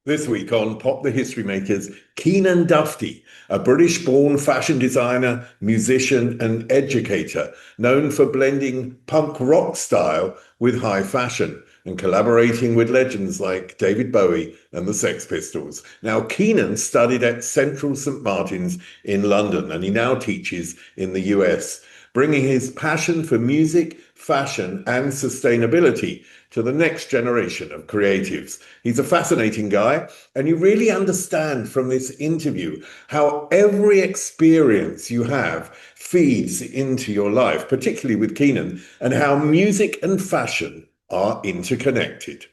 This week on Pop the History Makers, Keanan Duffty, a British-born fashion designer, musician, and educator, known for blending punk rock style with high fashion and collaborating with legends like David Bowie and the Sex Pistols. Now, Keanan studied at Central St Martin's in London, and he now teaches in the US, bringing his passion for music, fashion, and sustainability to the next generation of creatives. He's a fascinating guy, and you really understand from this interview how every experience you have feeds into your life, particularly with Keanan, and how music and fashion are interconnected.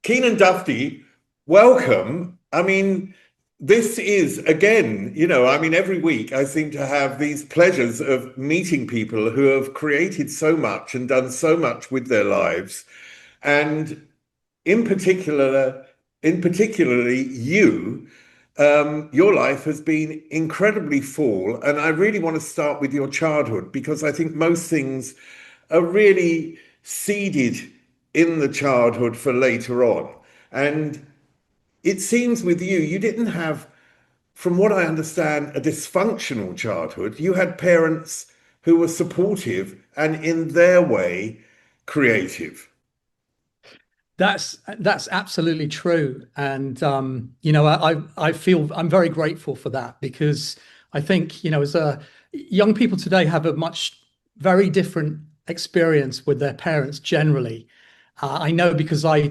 Keanan Duffty, welcome. This is, again, every week I seem to have these pleasures of meeting people who have created so much and done so much with their lives. And in particularly you, your life has been incredibly full. And I really want to start with your childhood, because I think most things are really seeded in the childhood for later on. And it seems with you, you didn't have, from what I understand, a dysfunctional childhood. You had parents who were supportive and in their way creative. That's absolutely true, and I feel I'm very grateful for that, because I think as young people today have a very different experience with their parents generally. I know because I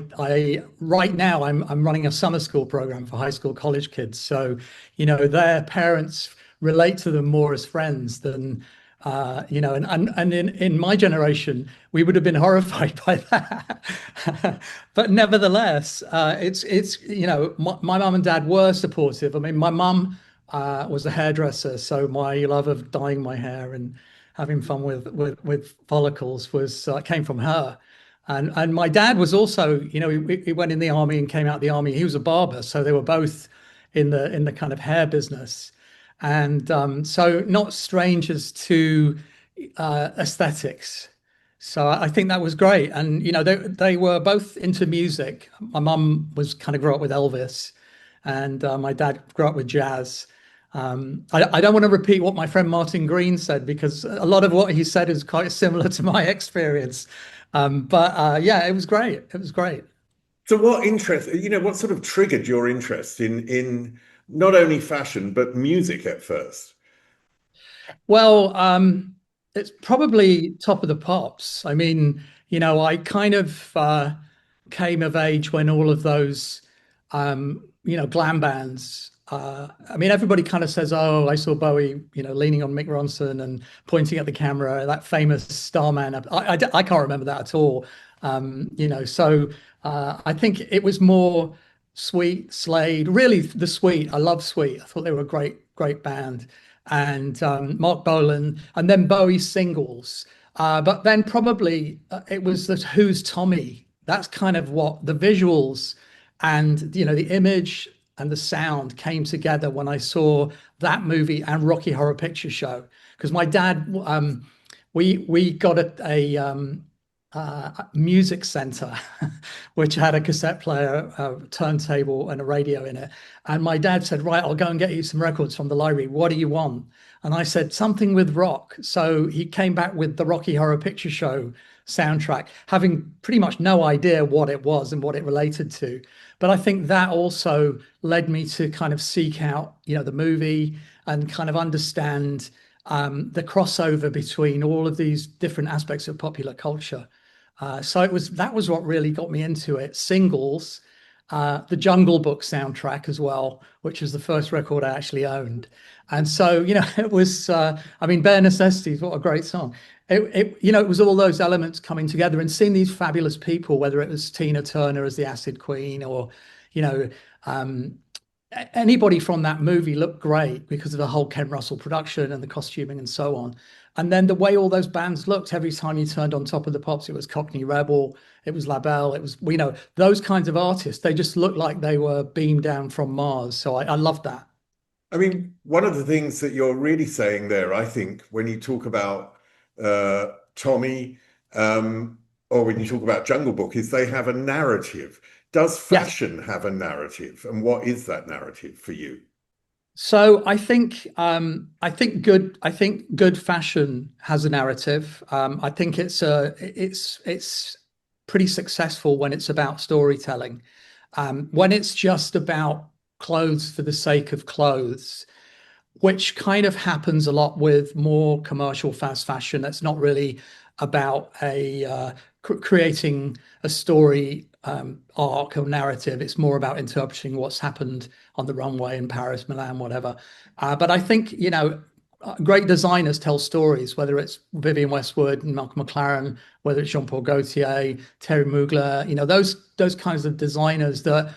right now I'm running a summer school program for high school college kids, so their parents relate to them more as friends than and in my generation, we would have been horrified by that. But nevertheless, my mum and dad were supportive. I mean, my mum was a hairdresser, so my love of dyeing my hair and having fun with follicles was came from her. And my dad was also, he went in the army and came out of the army. He was a barber, so they were both in the kind of hair business, and so not strangers to aesthetics. So I think that was great. And they were both into music. My mum was kind of grew up with Elvis, and my dad grew up with jazz. I don't want to repeat what my friend Martin Green said, because a lot of what he said is quite similar to my experience. But yeah, it was great. It was great. So what sort of triggered your interest in not only fashion, but music at first? Well, it's probably Top of the Pops. I mean, I kind of came of age when all of those, glam bands. I mean, everybody kind of says, "Oh, I saw Bowie, leaning on Mick Ronson and pointing at the camera." That famous Starman. I can't remember that at all. So I think it was more Sweet, Slade. Really, the Sweet. I love Sweet. I thought they were a great band, and Mark Bolan, and then Bowie singles. But then probably it was the Who's Tommy. That's kind of what the visuals and the image and the sound came together when I saw that movie and Rocky Horror Picture Show. Because my dad, we got a music center, which had a cassette player, a turntable, and a radio in it. And my dad said, "Right, I'll go and get you some records from the library. What do you want?" And I said, "Something with rock." So he came back with the Rocky Horror Picture Show soundtrack, having pretty much no idea what it was and what it related to. But I think that also led me to kind of seek out, the movie and kind of understand the crossover between all of these different aspects of popular culture. So that was what really got me into it. Singles, the Jungle Book soundtrack as well, which was the first record I actually owned. And so, it was, Bare Necessities, what a great song. It was all those elements coming together, and seeing these fabulous people, whether it was Tina Turner as the Acid Queen or, you know, um, anybody from that movie looked great because of the whole Ken Russell production and the costuming and so on. And then the way all those bands looked every time you turned on Top of the Pops, it was Cockney Rebel, it was LaBelle, it was, those kinds of artists, they just looked like they were beamed down from Mars. So I love that. One of the things that you're really saying there, I think, when you talk about Tommy, or when you talk about Jungle Book, is they have a narrative. Does Yes. fashion have a narrative? And what is that narrative for you? So I think good fashion has a narrative. I think it's pretty successful when it's about storytelling. When it's just about clothes for the sake of clothes, which kind of happens a lot with more commercial fast fashion. That's not really about creating a story arc or narrative. It's more about interpreting what's happened on the runway in Paris, Milan, whatever. But I think, great designers tell stories, whether it's Vivienne Westwood and Malcolm McLaren, whether it's Jean-Paul Gaultier, Terry Mugler, those kinds of designers that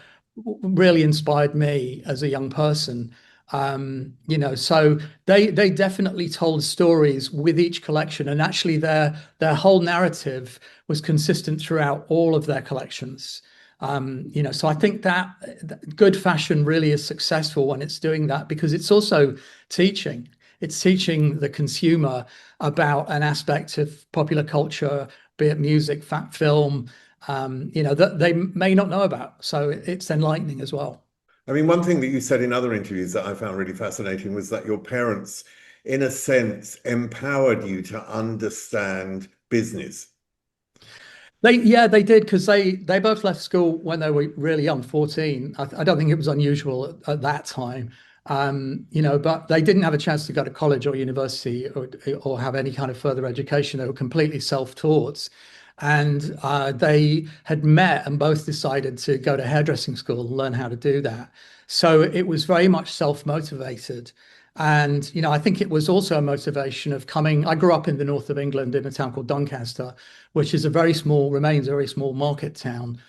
really inspired me as a young person. So they definitely told stories with each collection, and actually their whole narrative was consistent throughout all of their collections. So I think that good fashion really is successful when it's doing that, because it's also teaching. It's teaching the consumer about an aspect of popular culture, be it music, film, that they may not know about. So it's enlightening as well. I mean, one thing that you said in other interviews that I found really fascinating was that your parents, in a sense, empowered you to understand business. They did, because they both left school when they were really young, 14. I don't think it was unusual at that time. But they didn't have a chance to go to college or university or have any kind of further education. They were completely self-taught. And they had met and both decided to go to hairdressing school and learn how to do that. So it was very much self-motivated. And, I think it was also a motivation of coming. I grew up in the north of England in a town called Doncaster, which is remains a very small market town.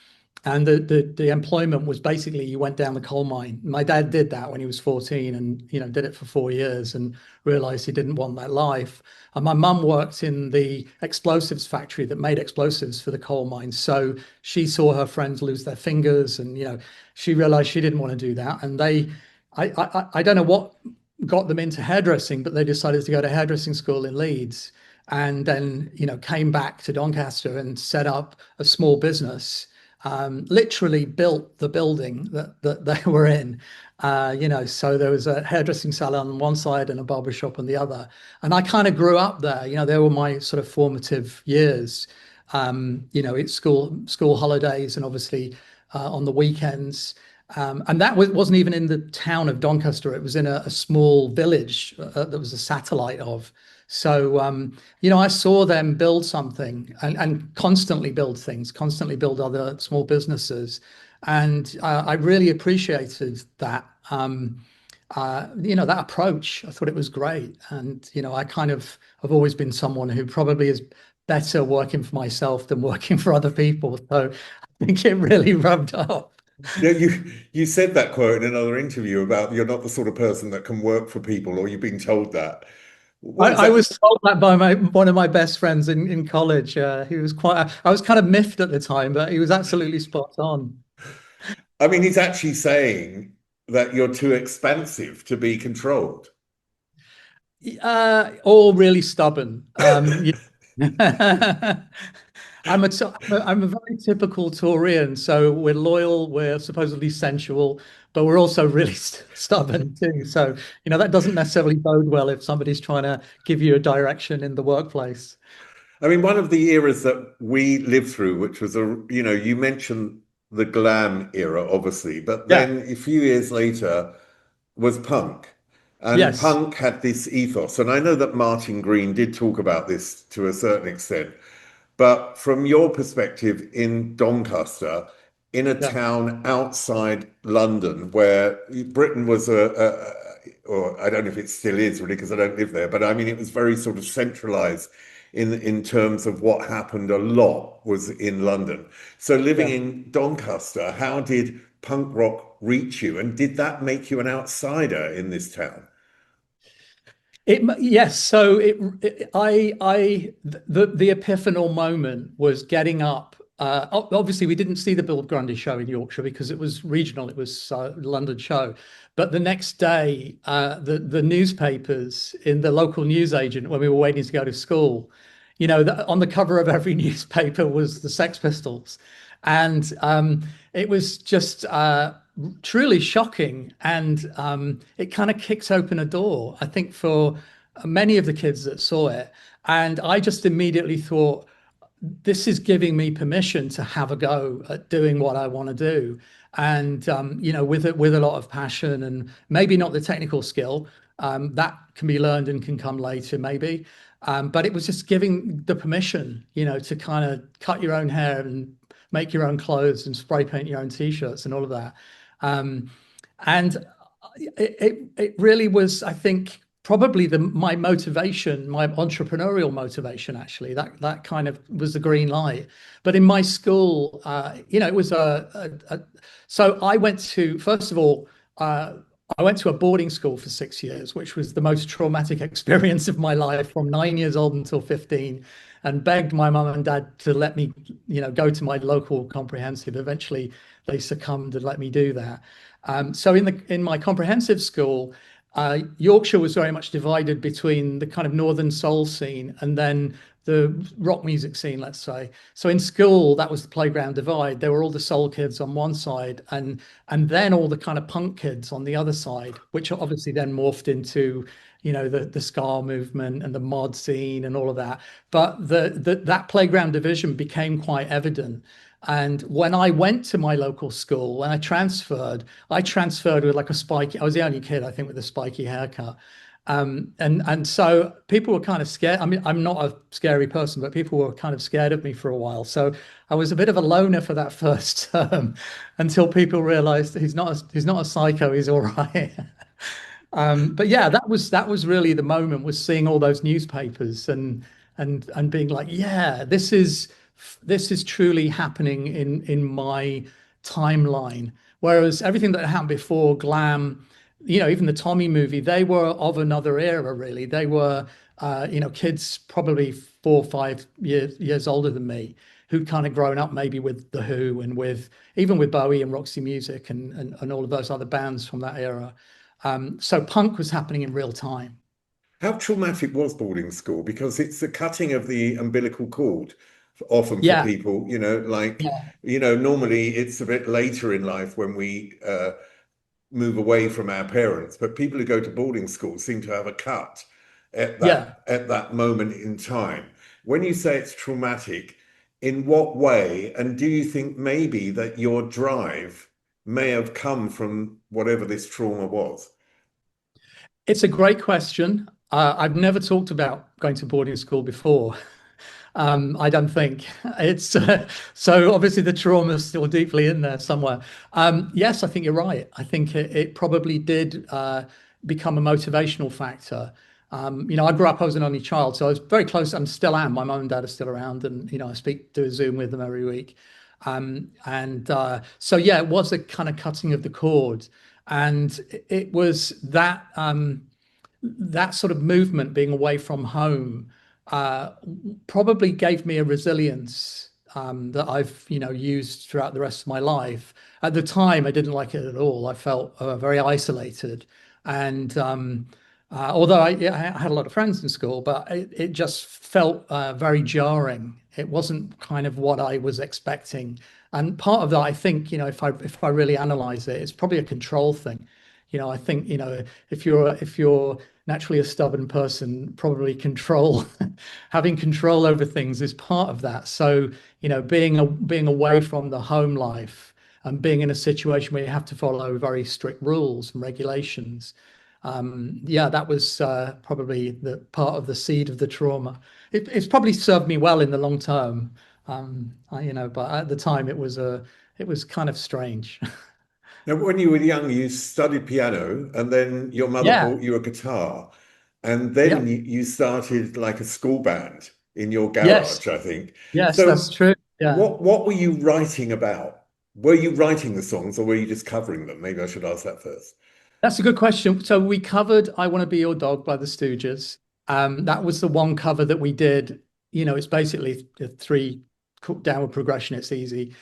And the employment was basically you went down the coal mine. My dad did that when he was 14, and did it for 4 years and realized he didn't want that life. And my mum worked in the explosives factory that made explosives for the coal mines. So she saw her friends lose their fingers, and she realized she didn't want to do that. And I don't know what got them into hairdressing, but they decided to go to hairdressing school in Leeds, and then came back to Doncaster and set up a small business. Literally built the building that they were in. So there was a hairdressing salon on one side and a barber shop on the other. And I kind of grew up there. They were my sort of formative years. It's school holidays, and obviously on the weekends. And that wasn't even in the town of Doncaster. It was in a small village that was a satellite of. So, I saw them build something and constantly build things, constantly build other small businesses. And I really appreciated that, that approach. I thought it was great. And, I kind of have always been someone who probably is better working for myself than working for other people. So I think it really rubbed off. Yeah, you said that quote in another interview about you're not the sort of person that can work for people, or you've been told that. What does I that? was told that by one of my best friends in college. He was I was kind of miffed at the time, but he was absolutely spot on. I mean, he's actually saying that you're too expensive to be controlled. All really stubborn. I'm a very typical Taurian, so we're loyal, we're supposedly sensual, but we're also really stubborn too. So, that doesn't necessarily bode well if somebody's trying to give you a direction in the workplace. I mean, one of the eras that we lived through, which was you mentioned the glam era, obviously, but Yeah. then a few years later was punk. And Yes. punk had this ethos. And I know that Martin Green did talk about this to a certain extent. But from your perspective in Doncaster, in a Yeah. town outside London, where Britain was or I don't know if it still is really because I don't live there, but I mean it was very sort of centralized in terms of what happened. A lot was in London. So living Yeah. in Doncaster, how did punk rock reach you, and did that make you an outsider in this town? Yes, so the epiphanal moment was getting up. Obviously, we didn't see the Bill Grundy show in Yorkshire because it was regional. It was a London show, but the next day, the newspapers in the local newsagent when we were waiting to go to school, on the cover of every newspaper was the Sex Pistols. And it was just truly shocking. And it kind of kicks open a door, I think, for many of the kids that saw it. And I just immediately thought, this is giving me permission to have a go at doing what I want to do. And with a lot of passion and maybe not the technical skill, that can be learned and can come later, maybe. But it was just giving the permission, to kind of cut your own hair and make your own clothes and spray paint your own t-shirts and all of that. And it really was, I think, probably my motivation, my entrepreneurial motivation, actually. That kind of was the green light. But in my school, it was so I went to, first of all, I went to a boarding school for 6 years, which was the most traumatic experience of my life, from 9 years old until 15, and begged my mum and dad to let me, go to my local comprehensive. Eventually, they succumbed and let me do that. So in my comprehensive school, Yorkshire was very much divided between the kind of northern soul scene and then the rock music scene, let's say. So in school, that was the playground divide. There were all the soul kids on one side, and then all the kind of punk kids on the other side, which obviously then morphed into, the ska movement and the mod scene and all of that. But that playground division became quite evident. And when I went to my local school, when I transferred with like a spiky, I was the only kid, I think, with a spiky haircut. And so people were kind of scared. I mean, I'm not a scary person, but people were kind of scared of me for a while. So I was a bit of a loner for that first term until people realized he's not a psycho, he's all right. But yeah, that was really the moment, was seeing all those newspapers and being like, yeah, this is truly happening in my timeline. Whereas everything that happened before, Glam, even the Tommy movie, they were of another era, really. They were, kids probably 4 or 5 years older than me, who'd kind of grown up maybe with The Who and even with Bowie and Roxy Music and all of those other bands from that era. So punk was happening in real time. How traumatic was boarding school? Because it's the cutting of the umbilical cord often for Yeah, people, yeah, normally it's a bit later in life when we move away from our parents, but people who go to boarding school seem to have a cut yeah. at that moment in time. When you say it's traumatic, in what way? And do you think maybe that your drive may have come from whatever this trauma was? It's a great question. I've never talked about going to boarding school before. I don't think it's so obviously the trauma is still deeply in there somewhere. Yes, I think you're right. I think it probably did become a motivational factor. I grew up, I was an only child, so I was very close and still am. My mum and dad are still around, and I do a Zoom with them every week. So yeah, it was a kind of cutting of the cord, and it was that sort of movement, being away from home, probably gave me a resilience that I've used throughout the rest of my life. At the time, I didn't like it at all. I felt very isolated, and although I had a lot of friends in school, but it just felt very jarring. It wasn't kind of what I was expecting, and part of that, I think, if I really analyze it, it's probably a control thing. I think, if you're naturally a stubborn person, probably having control over things is part of that. So, being away from the home life and being in a situation where you have to follow very strict rules and regulations. Yeah, that was probably the part of the seed of the trauma. It's probably served me well in the long term. But at the time it was kind of strange. Now, when you were young, you studied piano, and then your mother Yeah, bought you a guitar, and yeah, then you started like a school band in your yes, garage, I think. yes, that's So, true. Yeah. what were you writing about? Were you writing the songs, or were you just covering them? Maybe I should ask that first. That's a good question. So we covered "I Want to Be Your Dog" by the Stooges. That was the one cover that we did. It's basically three downward progression, it's easy.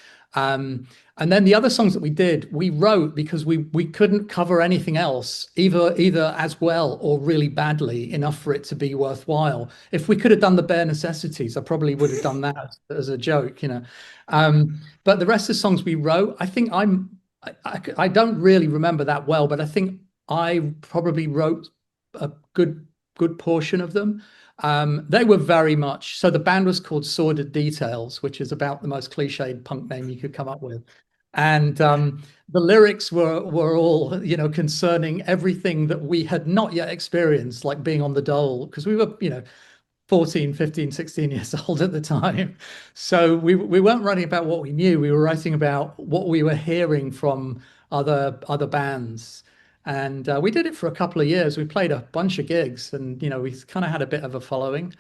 And then the other songs that we did, we wrote because we couldn't cover anything else, either as well or really badly enough for it to be worthwhile. If we could have done the bare necessities, I probably would have done that as a joke, you know. But the rest of the songs we wrote, I think I don't really remember that well, but I think I probably wrote a good portion of them. They were very much so. The band was called Sordid Details, which is about the most cliched punk name you could come up with. And the lyrics were all, you know, concerning everything that we had not yet experienced, like being on the dole, because we were, you know, 14, 15, 16 years old at the time. So we weren't writing about what we knew. We were writing about what we were hearing from other bands. And we did it for a couple of years. We played a bunch of gigs, and you know, we kind of had a bit of a following,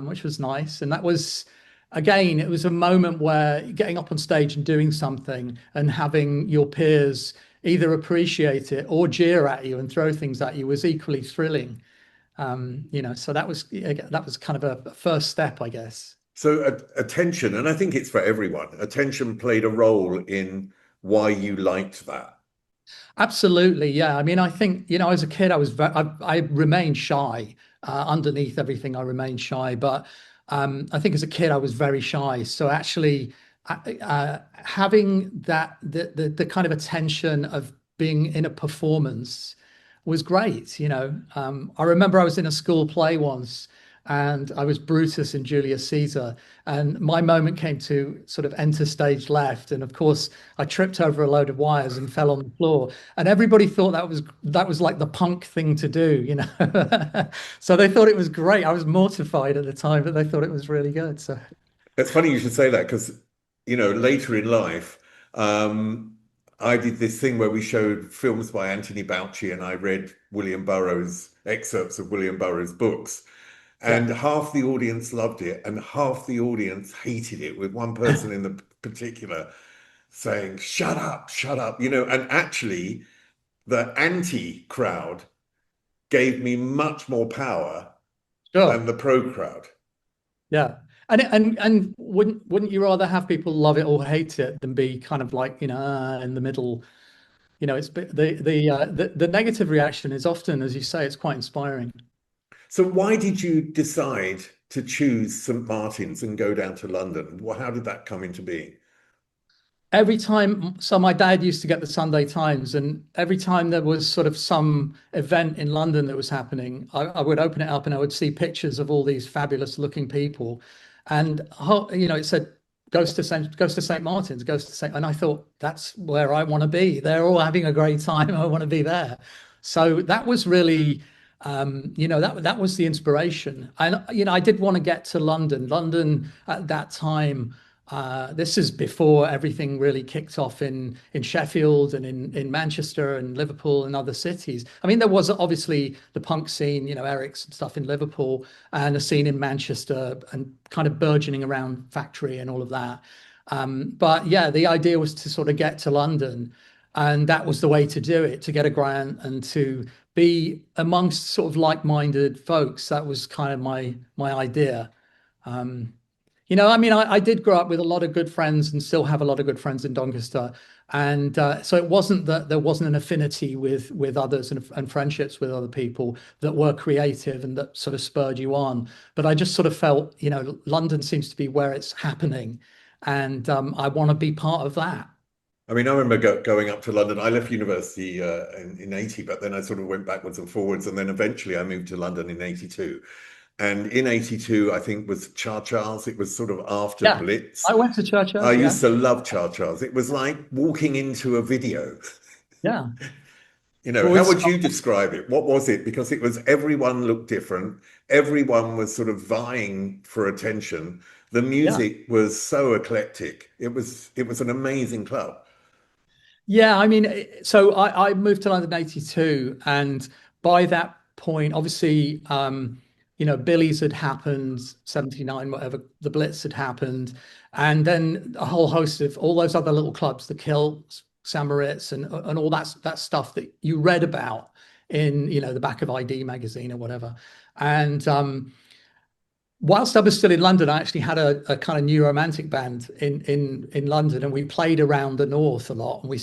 which was nice. And that was, again, it was a moment where getting up on stage and doing something and having your peers either appreciate it or jeer at you and throw things at you was equally thrilling. You know, so that was kind of a first step, I guess. So attention, and I think it's for everyone, attention played a role in why you liked that. Absolutely, yeah. I mean, I think, you know, as a kid, I remained shy. Underneath everything, I remained shy. But I think as a kid, I was very shy. So actually, having the kind of attention of being in a performance was great. You know, I remember I was in a school play once, and I was Brutus in Julius Caesar, and my moment came to sort of enter stage left, and of course I tripped over a load of wires and fell on the floor, and everybody thought that was like the punk thing to do, you know. So they thought it was great. I was mortified at the time, but they thought it was really good. So It's funny you should say that because, you know, later in life, I did this thing where we showed films by Anthony Bouchy and I read William Burroughs, excerpts of William Burroughs' books. yeah, And half the audience loved it and half the audience hated it, with one person in the particular saying, shut up, you know, and actually the anti crowd gave me much more power than sure, the pro crowd. yeah. And wouldn't you rather have people love it or hate it than be kind of like, you know, in the middle? You know, the negative reaction is often, as you say, it's quite inspiring. So why did you decide to choose St. Martin's and go down to London? Well, how did that come into being? Every time, so my dad used to get the Sunday Times, and every time there was sort of some event in London that was happening, I would open it up and I would see pictures of all these fabulous looking people, and you know, it said goes to St. Martin's, goes to St. And I thought that's where I want to be. They're all having a great time. I want to be there. So that was really, you know, that was the inspiration. And you know, I did want to get to London. London at that time. This is before everything really kicked off in Sheffield and in Manchester and Liverpool and other cities. I mean, there was obviously the punk scene, you know, Eric's and stuff in Liverpool, and a scene in Manchester and kind of burgeoning around Factory and all of that. But yeah, the idea was to sort of get to London, and that was the way to do it, to get a grant and to be amongst sort of like-minded folks. That was kind of my idea. Um, you know, I mean, I did grow up with a lot of good friends and still have a lot of good friends in Doncaster. And so it wasn't that there wasn't an affinity with others and friendships with other people that were creative and that sort of spurred you on. But I just sort of felt, you know, London seems to be where it's happening. And I want to be part of that. I mean, I remember going up to London. I left university in 80, but then I sort of went backwards and forwards. And then eventually I moved to London in 82. And in 82, I think was Char Charles. It was sort of after Yeah. Blitz. I went to I Churchill's, yeah. used to love Char Charles. It was like walking into a video. Yeah. You know, how Always. would you describe it? What was it? Because it was everyone looked different. Everyone was sort of vying for attention. The Yeah. music was so eclectic. It was an amazing club. Yeah, I mean, so I moved to London in 82, and by that point, obviously, you know, Billy's had happened, 79, whatever, the Blitz had happened, and then a whole host of all those other little clubs, the Kilts, Samoritz, and all that stuff that you read about in, you know, the back of ID magazine or whatever. And whilst I was still in London, I actually had a kind of new romantic band in London, and we played around the north a lot. And we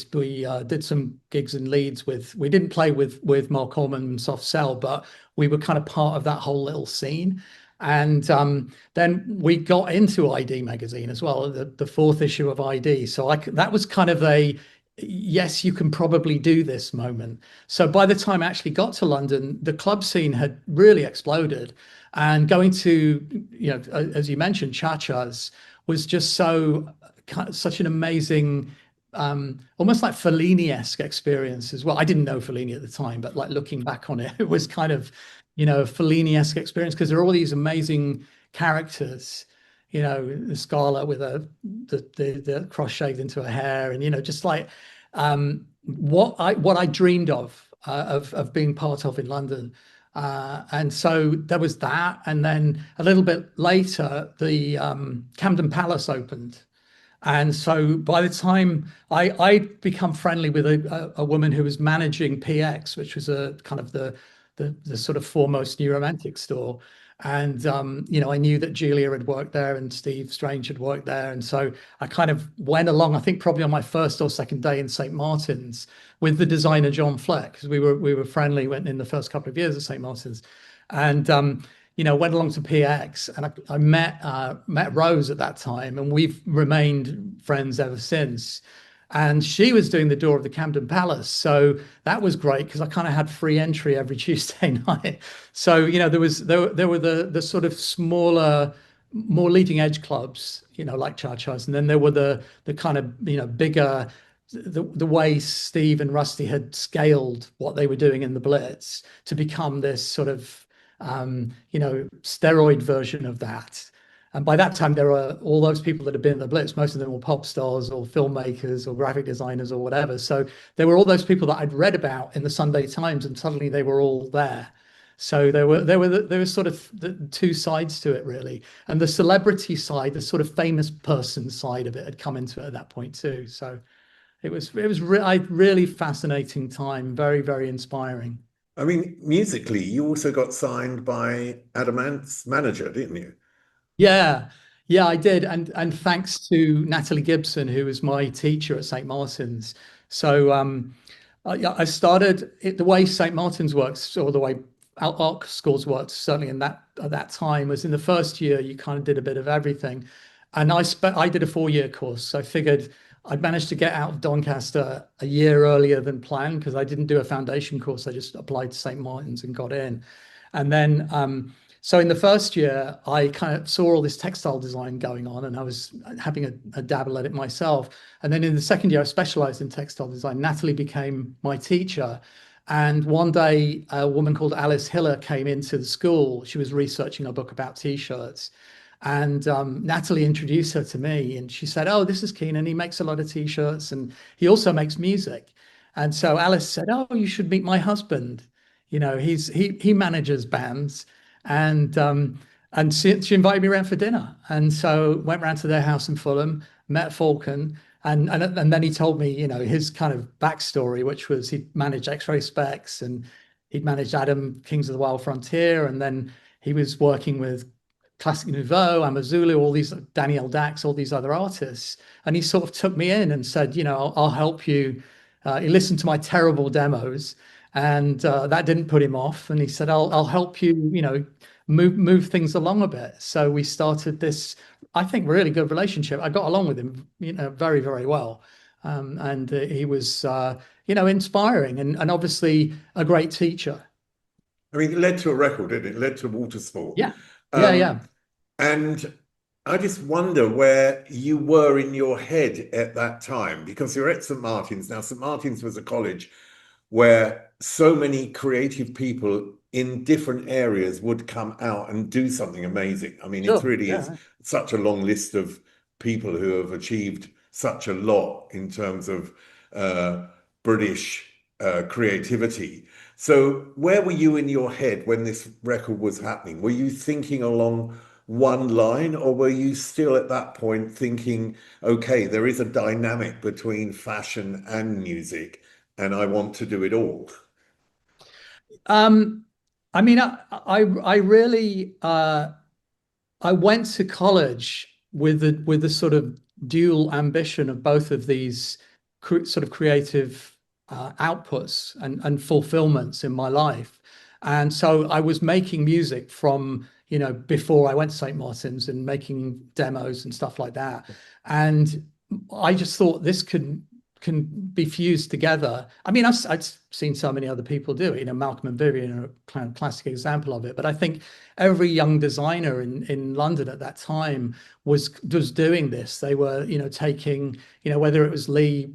did some gigs in Leeds with. We didn't play with Mark Orman and Soft Cell, but we were kind of part of that whole little scene. And then we got into ID magazine as well, the fourth issue of ID. So that was kind of a yes, you can probably do this moment. So by the time I actually got to London, the club scene had really exploded. And going to, as you mentioned, cha-chas was just such an amazing, almost like Fellini-esque experience as well. I didn't know Fellini at the time, but like looking back on it, it was kind of, Fellini-esque experience because there are all these amazing characters, the Scarlet with the cross shaved into her hair, and just like what I dreamed of being part of in London. And so there was that. And then a little bit later, the Camden Palace opened. And so by the time I'd become friendly with a woman who was managing PX, which was a kind of the sort of foremost new romantic store. And I knew that Julia had worked there and Steve Strange had worked there. And so I kind of went along, I think probably on my first or second day in St. Martin's with the designer John Fleck, because we were friendly, went in the first couple of years at St. Martin's. And went along to PX, and I met Rose at that time, and we've remained friends ever since. And she was doing the door of the Camden Palace, so that was great because I kind of had free entry every Tuesday night. So there were the sort of smaller, more leading edge clubs, like Cha-Cha's, and then there were the kind of bigger. The way Steve and Rusty had scaled what they were doing in the Blitz to become this sort of steroid version of that. And by that time, there were all those people that had been in the Blitz. Most of them were pop stars or filmmakers or graphic designers or whatever. So there were all those people that I'd read about in the Sunday Times, and suddenly they were all there. So there was sort of the two sides to it, really. And the celebrity side, the sort of famous person side of it, had come into it at that point too. So it was a really fascinating time, very, very inspiring. I mean, musically, you also got signed by Adam Ant's manager, didn't you? Yeah, yeah, I did, and thanks to Natalie Gibson, who was my teacher at St. Martin's. So yeah, I started the way St. Martin's works, or the way art schools worked, certainly at that time, was in the first year you kind of did a bit of everything, and I did a 4-year course. So I figured I'd managed to get out of Doncaster a year earlier than planned because I didn't do a foundation course. I just applied to St. Martin's and got in, and then. So in the first year, I kind of saw all this textile design going on, and I was having a dabble at it myself. And then in the second year, I specialized in textile design. Natalie became my teacher. And one day, a woman called Alice Hiller came into the school. She was researching a book about T-shirts. And Natalie introduced her to me, and she said, "Oh, this is Keanan. He makes a lot of T-shirts, and he also makes music." And so Alice said, "Oh, you should meet my husband. He manages bands." And she invited me around for dinner, and so went round to their house in Fulham, met Falcon, and then he told me, his kind of backstory, which was he'd managed X-Ray Specs and he'd managed Adam, Kings of the Wild Frontier, and then he was working with Classic Nouveau, Amazulu, all these Danielle Dax, all these other artists, and he sort of took me in and said, I'll help you. He listened to my terrible demos, and that didn't put him off. And he said, "I'll help you, move things along a bit." So we started this, I think, really good relationship. I got along with him, very, very well, and he was, inspiring and obviously a great teacher. I mean, it led to a record, didn't it? It led to Watersport. Yeah, yeah, Um, yeah. and I just wonder where you were in your head at that time, because you're at St. Martin's. Now, St. Martin's was a college where so many creative people in different areas would come out and do something amazing. I mean, it Sure. really is Yeah. such a long list of people who have achieved such a lot in terms of uh, British creativity. So, where were you in your head when this record was happening? Were you thinking along one line, or were you still at that point thinking, okay, there is a dynamic between fashion and music, and I want to do it all? Um, I mean, I really, I went to college with the sort of dual ambition of both of these sort of creative outputs and fulfillments in my life. And so I was making music from, before I went to St. Martin's and making demos and stuff like that. And I just thought this can be fused together. I mean, I've seen so many other people do it. Malcolm and Vivian are a kind of classic example of it. But I think every young designer in London at that time was doing this. They were, taking, whether it was Lee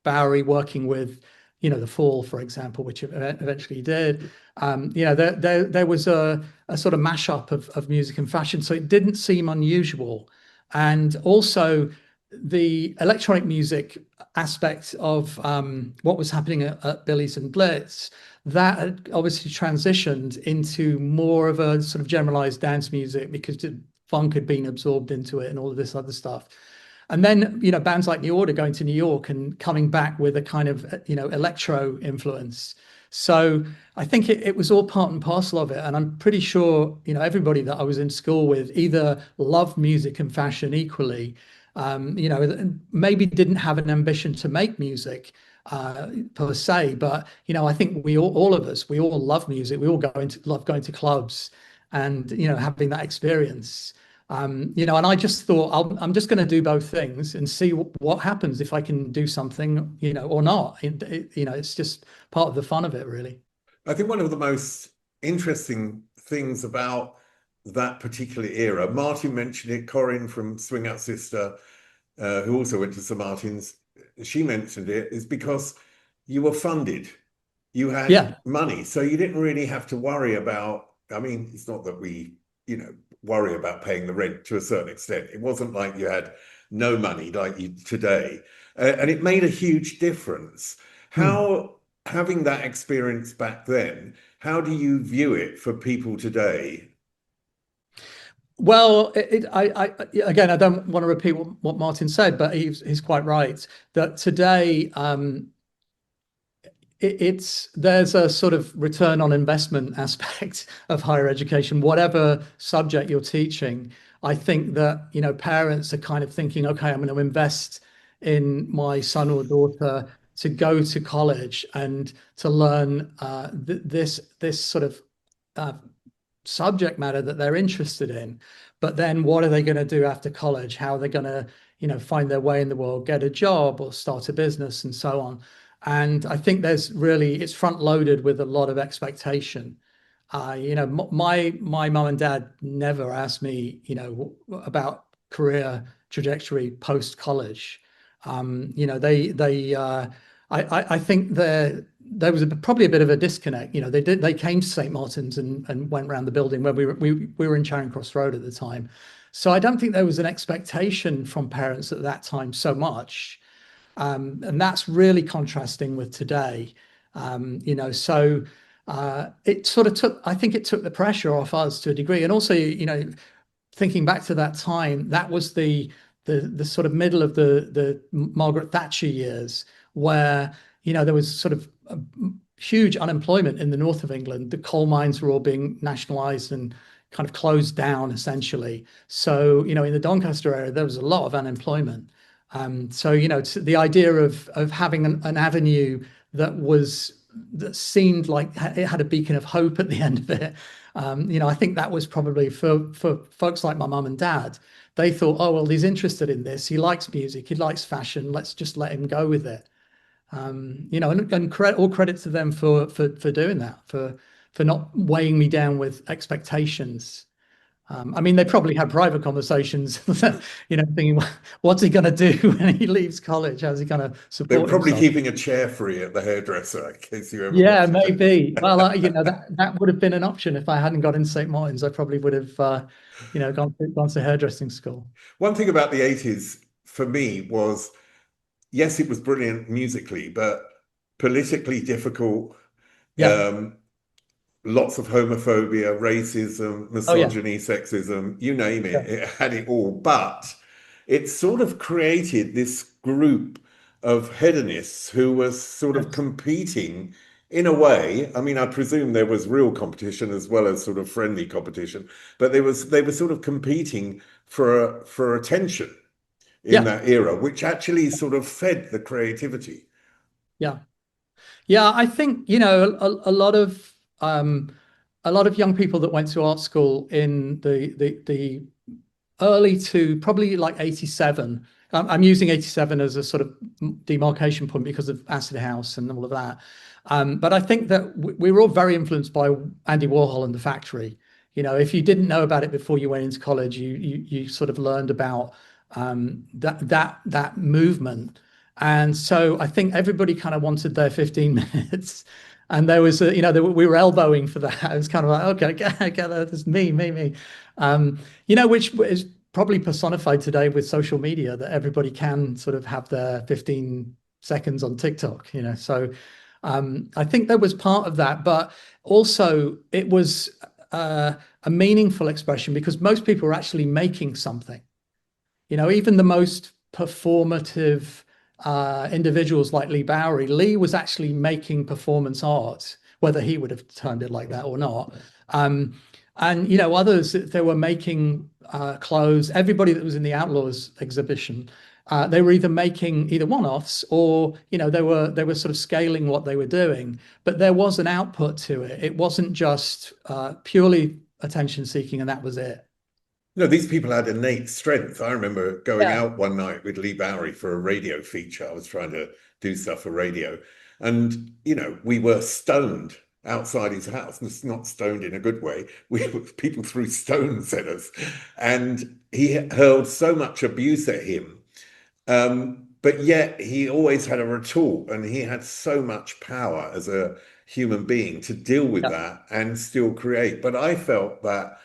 Bowery working with, the Fall, for example, which eventually did. There was a sort of mashup of music and fashion, so it didn't seem unusual. And also the electronic music aspect of what was happening at Billy's and Blitz, that had obviously transitioned into more of a sort of generalized dance music because the funk had been absorbed into it and all of this other stuff. And then, bands like New Order going to New York and coming back with a kind of, electro influence. So I think it was all part and parcel of it. And I'm pretty sure, everybody that I was in school with either loved music and fashion equally, maybe didn't have an ambition to make music per se, but I think all of us, we all love music. We all love going to clubs and having that experience. And I just thought I'm just going to do both things and see what happens if I can do something, or not. It's just part of the fun of it, really. I think one of the most interesting things about that particular era, Martin mentioned it, Corinne from Swing Out Sister, who also went to St. Martin's, she mentioned it, is because you were funded. You had money. So you didn't really have to worry about, I mean, it's not that we, worry about paying the rent to a certain extent. It wasn't like you had no money like you today. And it made a huge difference. How, having that experience back then, how do you view it for people today? Well, again, I don't want to repeat what Martin said, but he's quite right that today there's a sort of return on investment aspect of higher education, whatever subject you're teaching. I think that, parents are kind of thinking, okay, I'm going to invest in my son or daughter to go to college and to learn this sort of subject matter that they're interested in. But then what are they going to do after college? How are they going to, find their way in the world, get a job or start a business and so on. And I think it's front loaded with a lot of expectation. My mum and dad never asked me, about career trajectory post college. I think there was probably a bit of a disconnect. They came to St. Martin's and went around the building where we were in Charing Cross Road at the time. So I don't think there was an expectation from parents at that time so much. And that's really contrasting with today. So it sort of I think it took the pressure off us to a degree. And also, thinking back to that time, that was the sort of middle of the Margaret Thatcher years where, there was sort of a huge unemployment in the north of England. The coal mines were all being nationalized and kind of closed down essentially. So, in the Doncaster area, there was a lot of unemployment. So, the idea of having an avenue that seemed like it had a beacon of hope at the end of it. I think that was probably for folks like my mum and dad. They thought, oh, well, he's interested in this. He likes music. He likes fashion. Let's just let him go with it. And all credit to them for doing that, for not weighing me down with expectations. I mean, they probably had private conversations, thinking, what's he going to do when he leaves college? How's he going to support They were probably himself? keeping a chair free at the hairdresser in case you ever Yeah, wanted to. maybe. Well, that would have been an option if I hadn't got into St. Martin's. I probably would have, gone to hairdressing school. One thing about the 80s for me was, yes, it was brilliant musically, but politically difficult. Yeah. Lots of homophobia, racism, Oh, yeah. misogyny, sexism, you name it, Yeah. it had it all. But it sort of created this group of hedonists who were sort of Yes. competing in a way, I mean, I presume there was real competition as well as sort of friendly competition, but they were sort of competing for attention in Yeah, that era, which actually sort of fed the creativity. yeah, yeah. I think, a lot of young people that went to art school in the early to probably like 87. I'm using 87 as a sort of demarcation point because of Acid House and all of that. But I think that we were all very influenced by Andy Warhol and the Factory. If you didn't know about it before you went into college, you sort of learned about that movement. And so I think everybody kind of wanted their 15 minutes. And there was, we were elbowing for that. It was kind of like, okay, get that. It's me. Which is probably personified today with social media, that everybody can sort of have their 15 seconds on TikTok, So I think there was part of that, but also it was a meaningful expression because most people were actually making something. Even the most performative individuals like Lee Bowery, Lee was actually making performance art, whether he would have termed it like that or not. And others, they were making clothes. Everybody that was in the Outlaws exhibition, they were either making either one-offs or they were sort of scaling what they were doing. But there was an output to it. It wasn't just purely attention seeking, and that was it. No, these people had innate strength. I remember going Yeah. out one night with Lee Bowery for a radio feature. I was trying to do stuff for radio. And, we were stoned outside his house. And it's not stoned in a good way. People threw stones at us. And he hurled so much abuse at him. But yet he always had a retort, and he had so much power as a human being to deal with that and still create. But I felt that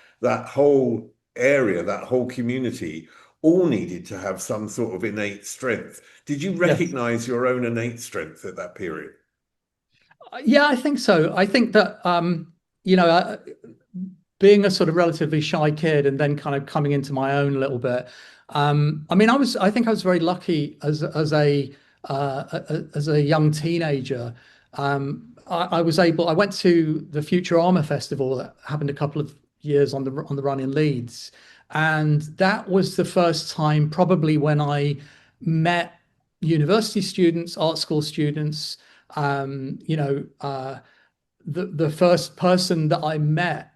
whole area, that whole community, all needed to have some sort of innate strength. Did you recognize your own innate strength at that period? Yeah, I think so. I think that being a sort of relatively shy kid and then kind of coming into my own a little bit. I mean, I think I was very lucky as a young teenager. I went to the Future Armour Festival that happened a couple of years on the run in Leeds, and that was the first time probably when I met university students, art school students. The first person that I met,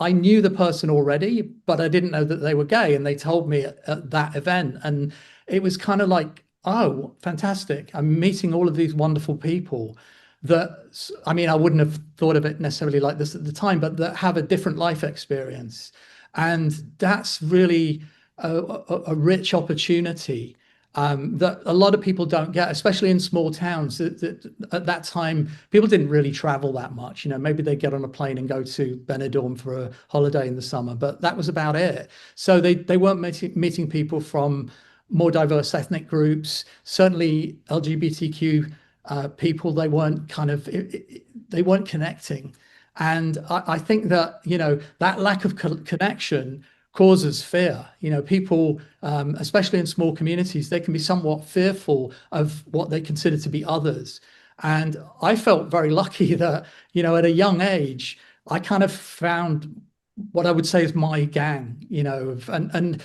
I knew the person already, but I didn't know that they were gay, and they told me at that event, and it was kind of like, oh, fantastic! I'm meeting all of these wonderful people that, I mean, I wouldn't have thought of it necessarily like this at the time, but that have a different life experience. And that's really a rich opportunity that a lot of people don't get, especially in small towns. At that time, people didn't really travel that much. Maybe they get on a plane and go to Benidorm for a holiday in the summer, but that was about it. So they weren't meeting people from more diverse ethnic groups, certainly LGBTQ people. They weren't connecting. And I think that, that lack of connection causes fear. People, especially in small communities, they can be somewhat fearful of what they consider to be others. And I felt very lucky that, at a young age, I kind of found what I would say is my gang, and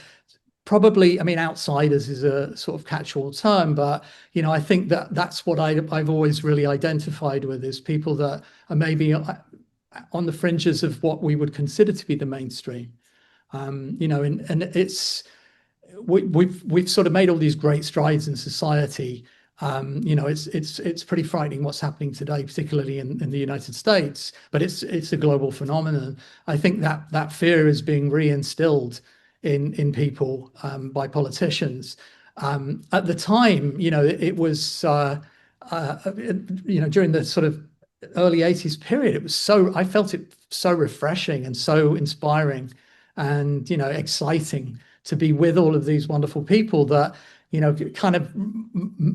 probably, I mean, outsiders is a sort of catch-all term, but, I think that that's what I've always really identified with, is people that are maybe on the fringes of what we would consider to be the mainstream. And it's, we've sort of made all these great strides in society. It's pretty frightening what's happening today, particularly in the United States, but it's a global phenomenon. I think that fear is being reinstilled in people by politicians. At the time, it was during the sort of early 80s period, I felt it so refreshing and so inspiring and exciting to be with all of these wonderful people that kind of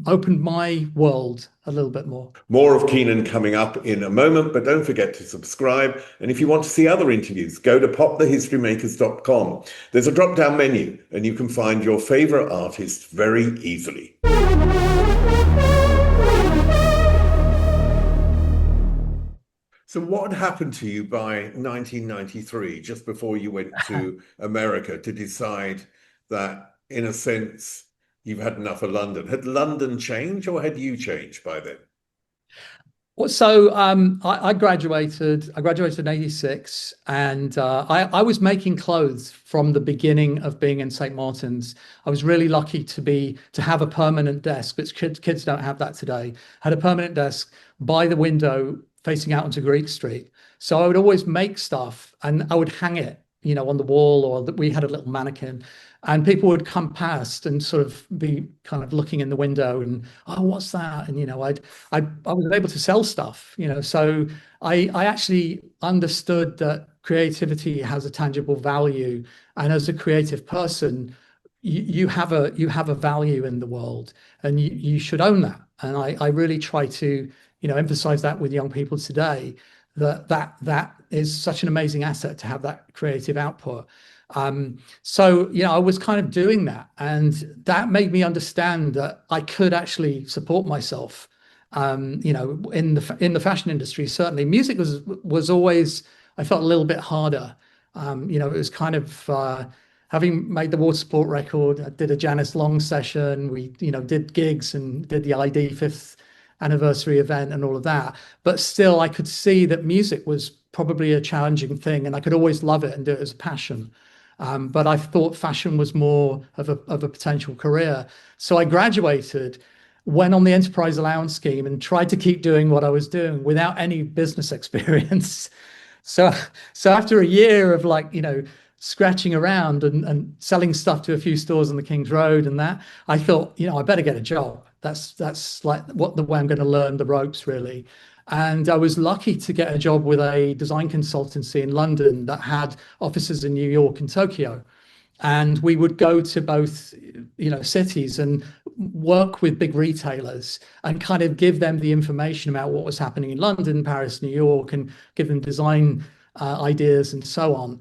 opened my world a little bit more. More of Keanan coming up in a moment, but don't forget to subscribe. And if you want to see other interviews, go to popthehistorymakers.com. There's a drop-down menu and you can find your favorite artist very easily. So what had happened to you by 1993, just before you went to America, to decide that, in a sense, you've had enough of London? Had London changed or had you changed by then? Well, so I graduated. I graduated in '86, and I was making clothes from the beginning of being in St. Martin's. I was really lucky to have a permanent desk, but kids don't have that today. Had a permanent desk by the window facing out onto Greek Street. So I would always make stuff, and I would hang it, on the wall, or that we had a little mannequin, and people would come past and sort of be kind of looking in the window and, oh, what's that? And I was able to sell stuff, so I actually understood that creativity has a tangible value, and as a creative person, you have a value in the world, and you should own that. And I really try to emphasize that with young people today, that is such an amazing asset to have that creative output. So I was kind of doing that, and that made me understand that I could actually support myself. In the fashion industry, certainly music was always, I felt, a little bit harder. It was kind of having made the water sport record. I did a Janice Long session. We did gigs and did the ID fifth anniversary event and all of that. But still, I could see that music was probably a challenging thing, and I could always love it and do it as a passion. But I thought fashion was more of a potential career. So I graduated, went on the enterprise allowance scheme, and tried to keep doing what I was doing without any business experience. So, so after a year of scratching around and selling stuff to a few stores on the King's Road and that, I thought, I better get a job. That's like the way I'm going to learn the ropes, really. And I was lucky to get a job with a design consultancy in London that had offices in New York and Tokyo. And we would go to both, cities and work with big retailers and kind of give them the information about what was happening in London, Paris, New York, and give them design ideas and so on.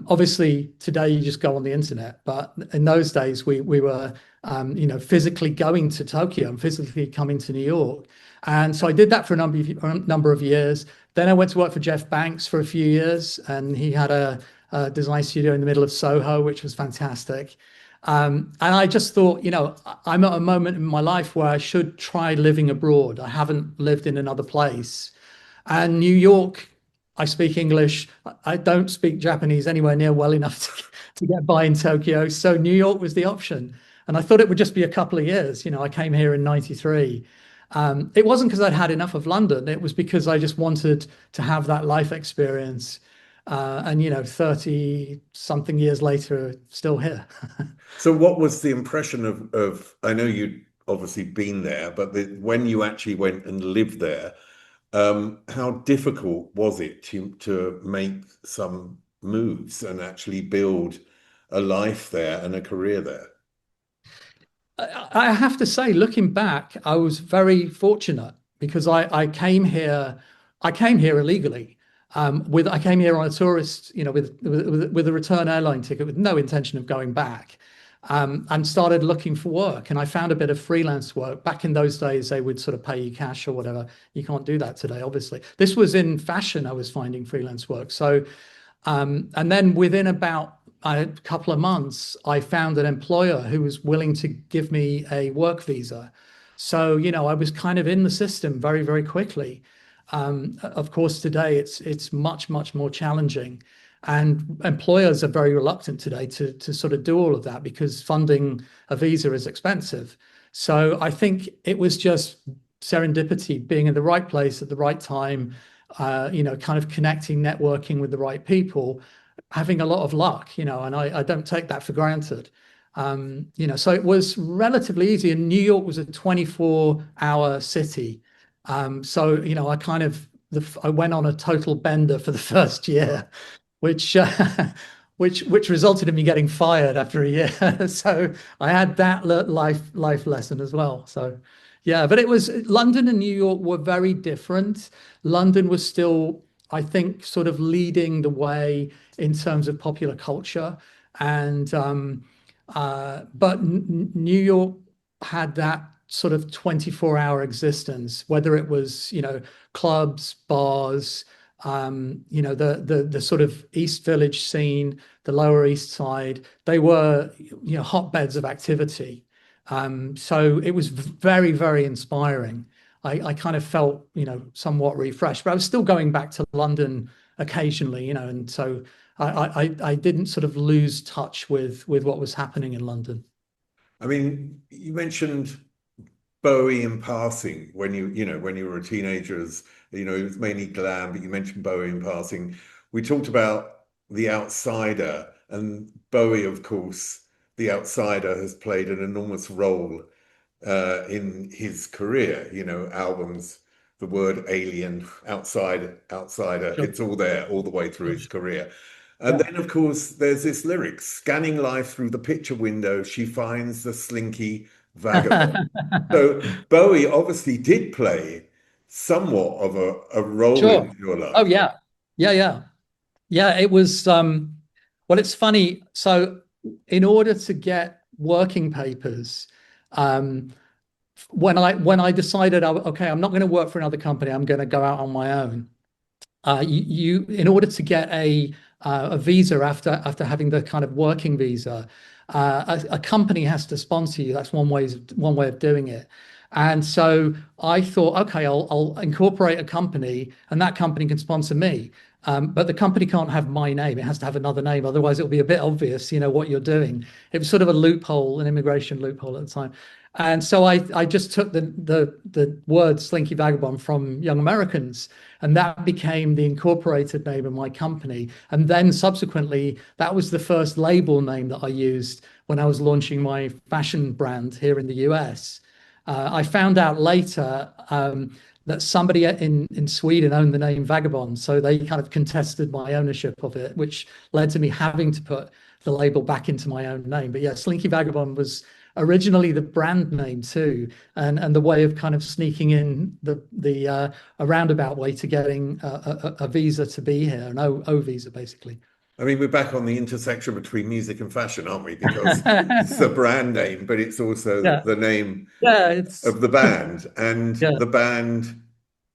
Obviously, today you just go on the internet, but in those days we were, physically going to Tokyo and physically coming to New York. And so I did that for a number of years. Then I went to work for Jeff Banks for a few years, and he had a design studio in the middle of Soho, which was fantastic. And I just thought, I'm at a moment in my life where I should try living abroad. I haven't lived in another place. And New York, I speak English. I don't speak Japanese anywhere near well enough to get by in Tokyo. So New York was the option. And I thought it would just be a couple of years. I came here in '93. It wasn't because I'd had enough of London. It was because I just wanted to have that life experience. And 30 something years later, still here. So what was the impression of I know you'd obviously been there, but when you actually went and lived there, how difficult was it to make some moves and actually build a life there and a career there? I have to say, looking back, I was very fortunate because I came here illegally. I came here on a tourist, with a return airline ticket with no intention of going back, and started looking for work. And I found a bit of freelance work. Back in those days, they would sort of pay you cash or whatever. You can't do that today, obviously. This was in fashion. I was finding freelance work. So, and then within about a couple of months, I found an employer who was willing to give me a work visa. So, I was kind of in the system very, very quickly. Of course, today it's much, much more challenging. And employers are very reluctant today to sort of do all of that because funding a visa is expensive. So I think it was just serendipity, being in the right place at the right time, kind of connecting, networking with the right people, having a lot of luck, and I don't take that for granted. So it was relatively easy. And New York was a 24-hour city. So, I went on a total bender for the first year, which which resulted in me getting fired after a year. So I had that life lesson as well. So yeah, but it was London and New York were very different. London was still, I think, sort of leading the way in terms of popular culture, and but New York had that sort of 24-hour existence, whether it was, clubs, bars, the sort of East Village scene, the Lower East Side, they were, hotbeds of activity. So it was very, very inspiring. I kind of felt, somewhat refreshed, but I was still going back to London occasionally, and so I didn't sort of lose touch with what was happening in London. I mean, you mentioned Bowie in passing when when you were a teenager, as it was mainly glam, but you mentioned Bowie in passing. We talked about The Outsider, and Bowie, of course, The Outsider has played an enormous role in his career. Albums, the word alien, outsider, Sure. it's all there all the way through his career. And Yeah. then, of course, there's this lyric, scanning life through the picture window, she finds the slinky vagabond. So Bowie obviously did play somewhat of a role Sure. in your Oh life. yeah. Yeah, yeah. Yeah, it was well, it's funny. So in order to get working papers, um, when I decided, okay, I'm not going to work for another company, I'm going to go out on my own. In order to get a visa after having the kind of working visa, a company has to sponsor you. That's one way of doing it. And so I thought, okay, I'll incorporate a company, and that company can sponsor me. But the company can't have my name; it has to have another name. Otherwise, it'll be a bit obvious, what you're doing. It was sort of a loophole, an immigration loophole at the time. And so I just took the word Slinky Vagabond from Young Americans, and that became the incorporated name of my company. And then subsequently, that was the first label name that I used when I was launching my fashion brand here in the US. I found out later that somebody in Sweden owned the name Vagabond, so they kind of contested my ownership of it, which led to me having to put the label back into my own name. But yeah, Slinky Vagabond was originally the brand name too, and the way of kind of sneaking in a roundabout way to getting a visa to be here, an O visa basically. I mean, we're back on the intersection between music and fashion, aren't we? Because it's the brand name, but it's also Yeah, the name yeah, it's of the band. And yeah. the band,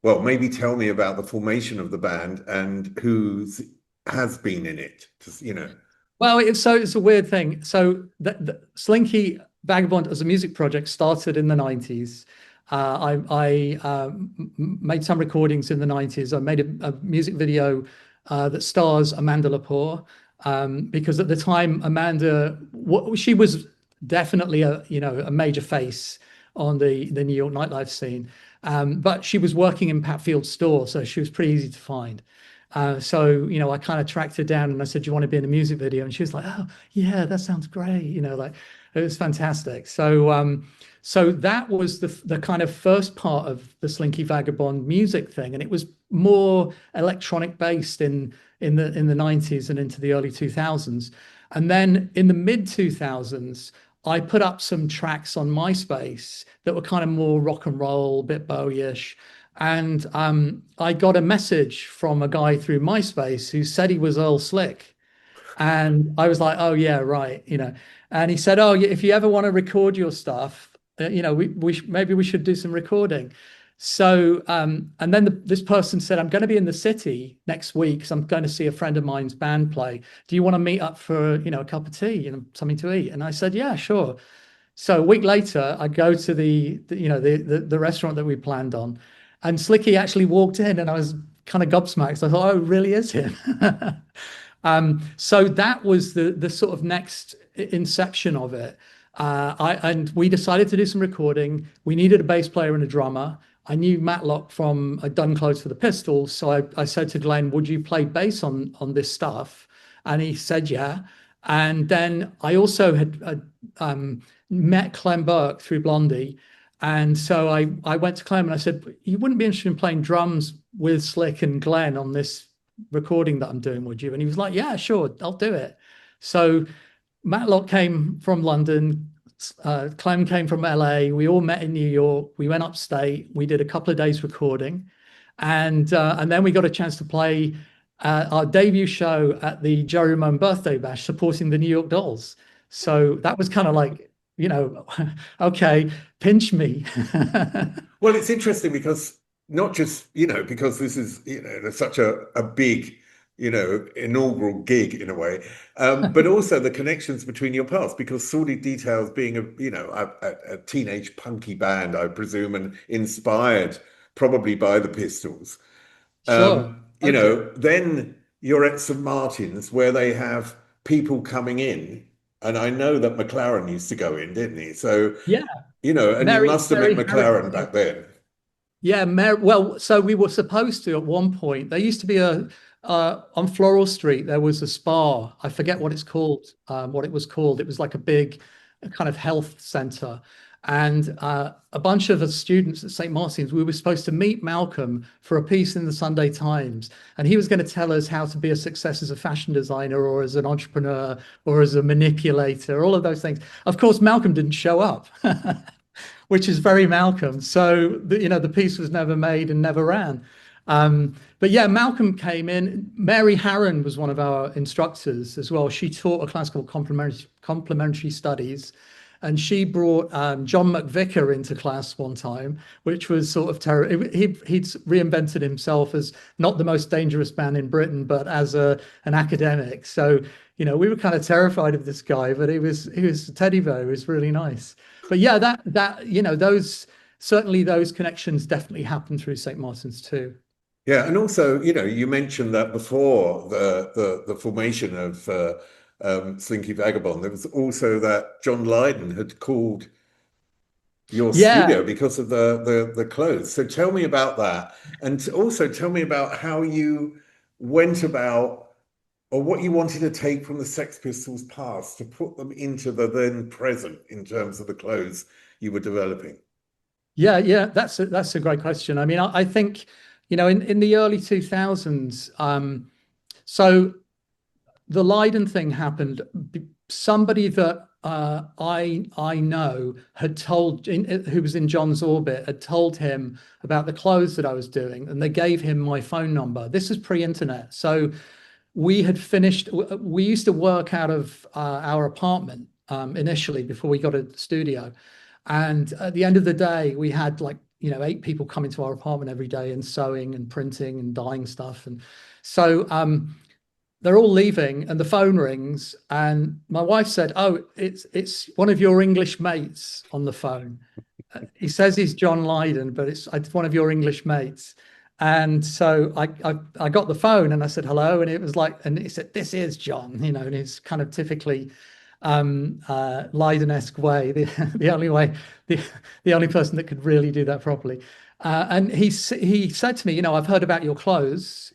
well, maybe tell me about the formation of the band and who has been in it. Well, it's a weird thing. So the Slinky Vagabond as a music project started in the 90s. I made some recordings in the 90s. I made a music video that stars Amanda Lepore, because at the time Amanda, she was definitely a major face on the New York nightlife scene, but she was working in Pat Field's store, so she was pretty easy to find. So, I kind of tracked her down and I said, "Do you want to be in a music video?" And she was like, "Oh, yeah, that sounds great." Like it was fantastic. So that was the kind of first part of the Slinky Vagabond music thing, and it was more electronic based in the 90s and into the early 2000s. And then in the mid 2000s, I put up some tracks on MySpace that were kind of more rock and roll, a bit Bowie-ish. And I got a message from a guy through MySpace who said he was Earl Slick. And I was like, oh, yeah, right. And he said, oh, yeah, if you ever want to record your stuff, maybe we should do some recording. So, and then this person said, I'm going to be in the city next week because I'm going to see a friend of mine's band play. Do you want to meet up for, a cup of tea, something to eat? And I said, yeah, sure. So a week later, I go to the restaurant that we planned on, and Slicky actually walked in, and I was kind of gobsmacked. So I thought, oh, it really is him. So that was the sort of next inception of it. And we decided to do some recording. We needed a bass player and a drummer. I knew Matlock from I'd done clothes for the Pistols, so I said to Glen, "Would you play bass on this stuff?" And he said, "Yeah." And then I also had met Clem Burke through Blondie, and so I went to Clem and I said, "You wouldn't be interested in playing drums with Slick and Glen on this recording that I'm doing, would you?" And he was like, "Yeah, sure, I'll do it." So Matlock came from London. Clem came from LA. We all met in New York. We went upstate. We did a couple of days recording, and then we got a chance to play our debut show at the Jerry Ramone birthday bash, supporting the New York Dolls. So that was kind of like, okay, pinch me. Well, it's interesting because not just, because this is, there's such a big, inaugural gig in a way, but also the connections between your past, because Sordid Details being a teenage punky band, I presume, and inspired probably by the Pistols. Sure. Okay. Then you're at St. Martin's where they have people coming in. And I know that McLaren used to go in, didn't he? So, Yeah. and you must have met Mary Harron. McLaren back then. Yeah, well, so we were supposed to at one point. There used to be on Floral Street, there was a spa. I forget what it's called, what it was called. It was like a big kind of health center. And a bunch of us students at St. Martin's, we were supposed to meet Malcolm for a piece in the Sunday Times. And he was going to tell us how to be a success as a fashion designer or as an entrepreneur or as a manipulator, all of those things. Of course, Malcolm didn't show up. Which is very Malcolm. So the piece was never made and never ran. But yeah, Malcolm came in. Mary Harron was one of our instructors as well. She taught a class called complementary studies, and she brought John McVicker into class one time, which was sort of terrible. He'd reinvented himself as not the most dangerous man in Britain, but as an academic. So we were kind of terrified of this guy, but he was a teddy bear. He was really nice. But yeah, those connections definitely happened through St. Martin's too. Yeah, and also, you mentioned that before the formation of Slinky Vagabond, there was also that John Lydon had called your Yeah, studio because of the clothes. So tell me about that, and also tell me about how you went about, or what you wanted to take from the Sex Pistols past to put them into the then present in terms of the clothes you were developing. yeah, that's a great question. I mean, I think, in the early 2000s, so the Lydon thing happened. Somebody that I know had told, who was in John's orbit, had told him about the clothes that I was doing, and they gave him my phone number. This is pre-internet, so we had finished. We used to work out of our apartment initially before we got a studio, and at the end of the day, we had 8 people coming to our apartment every day and sewing and printing and dyeing stuff, and so they're all leaving, and the phone rings, and my wife said, "Oh, it's one of your English mates on the phone. He says he's John Lydon, but it's one of your English mates." And so I got the phone and I said hello, and it was and he said, "This is John," and it's kind of typically Lydon-esque way, the only way, the only person that could really do that properly. And he said to me, "I've heard about your clothes.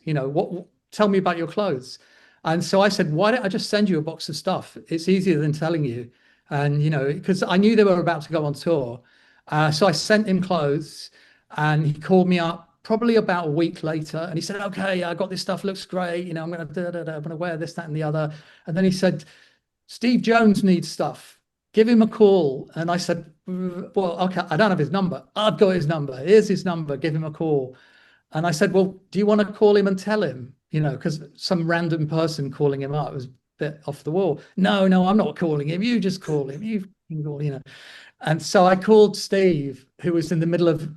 Tell me about your clothes." And so I said, "Why don't I just send you a box of stuff? It's easier than telling you." And because I knew they were about to go on tour, so I sent him clothes, and he called me up probably about a week later, and he said, "Okay, I got this stuff, looks great. I'm gonna wear this, that, and the other." And then he said, "Steve Jones needs stuff. Give him a call." And I said, "Well, okay, I don't have his number. I've got his number. Here's his number. Give him a call." And I said, "Well, do you want to call him and tell him?" Because some random person calling him up was a bit off the wall. "No, I'm not calling him. You just call him. You can call." And so I called Steve, who was in the middle of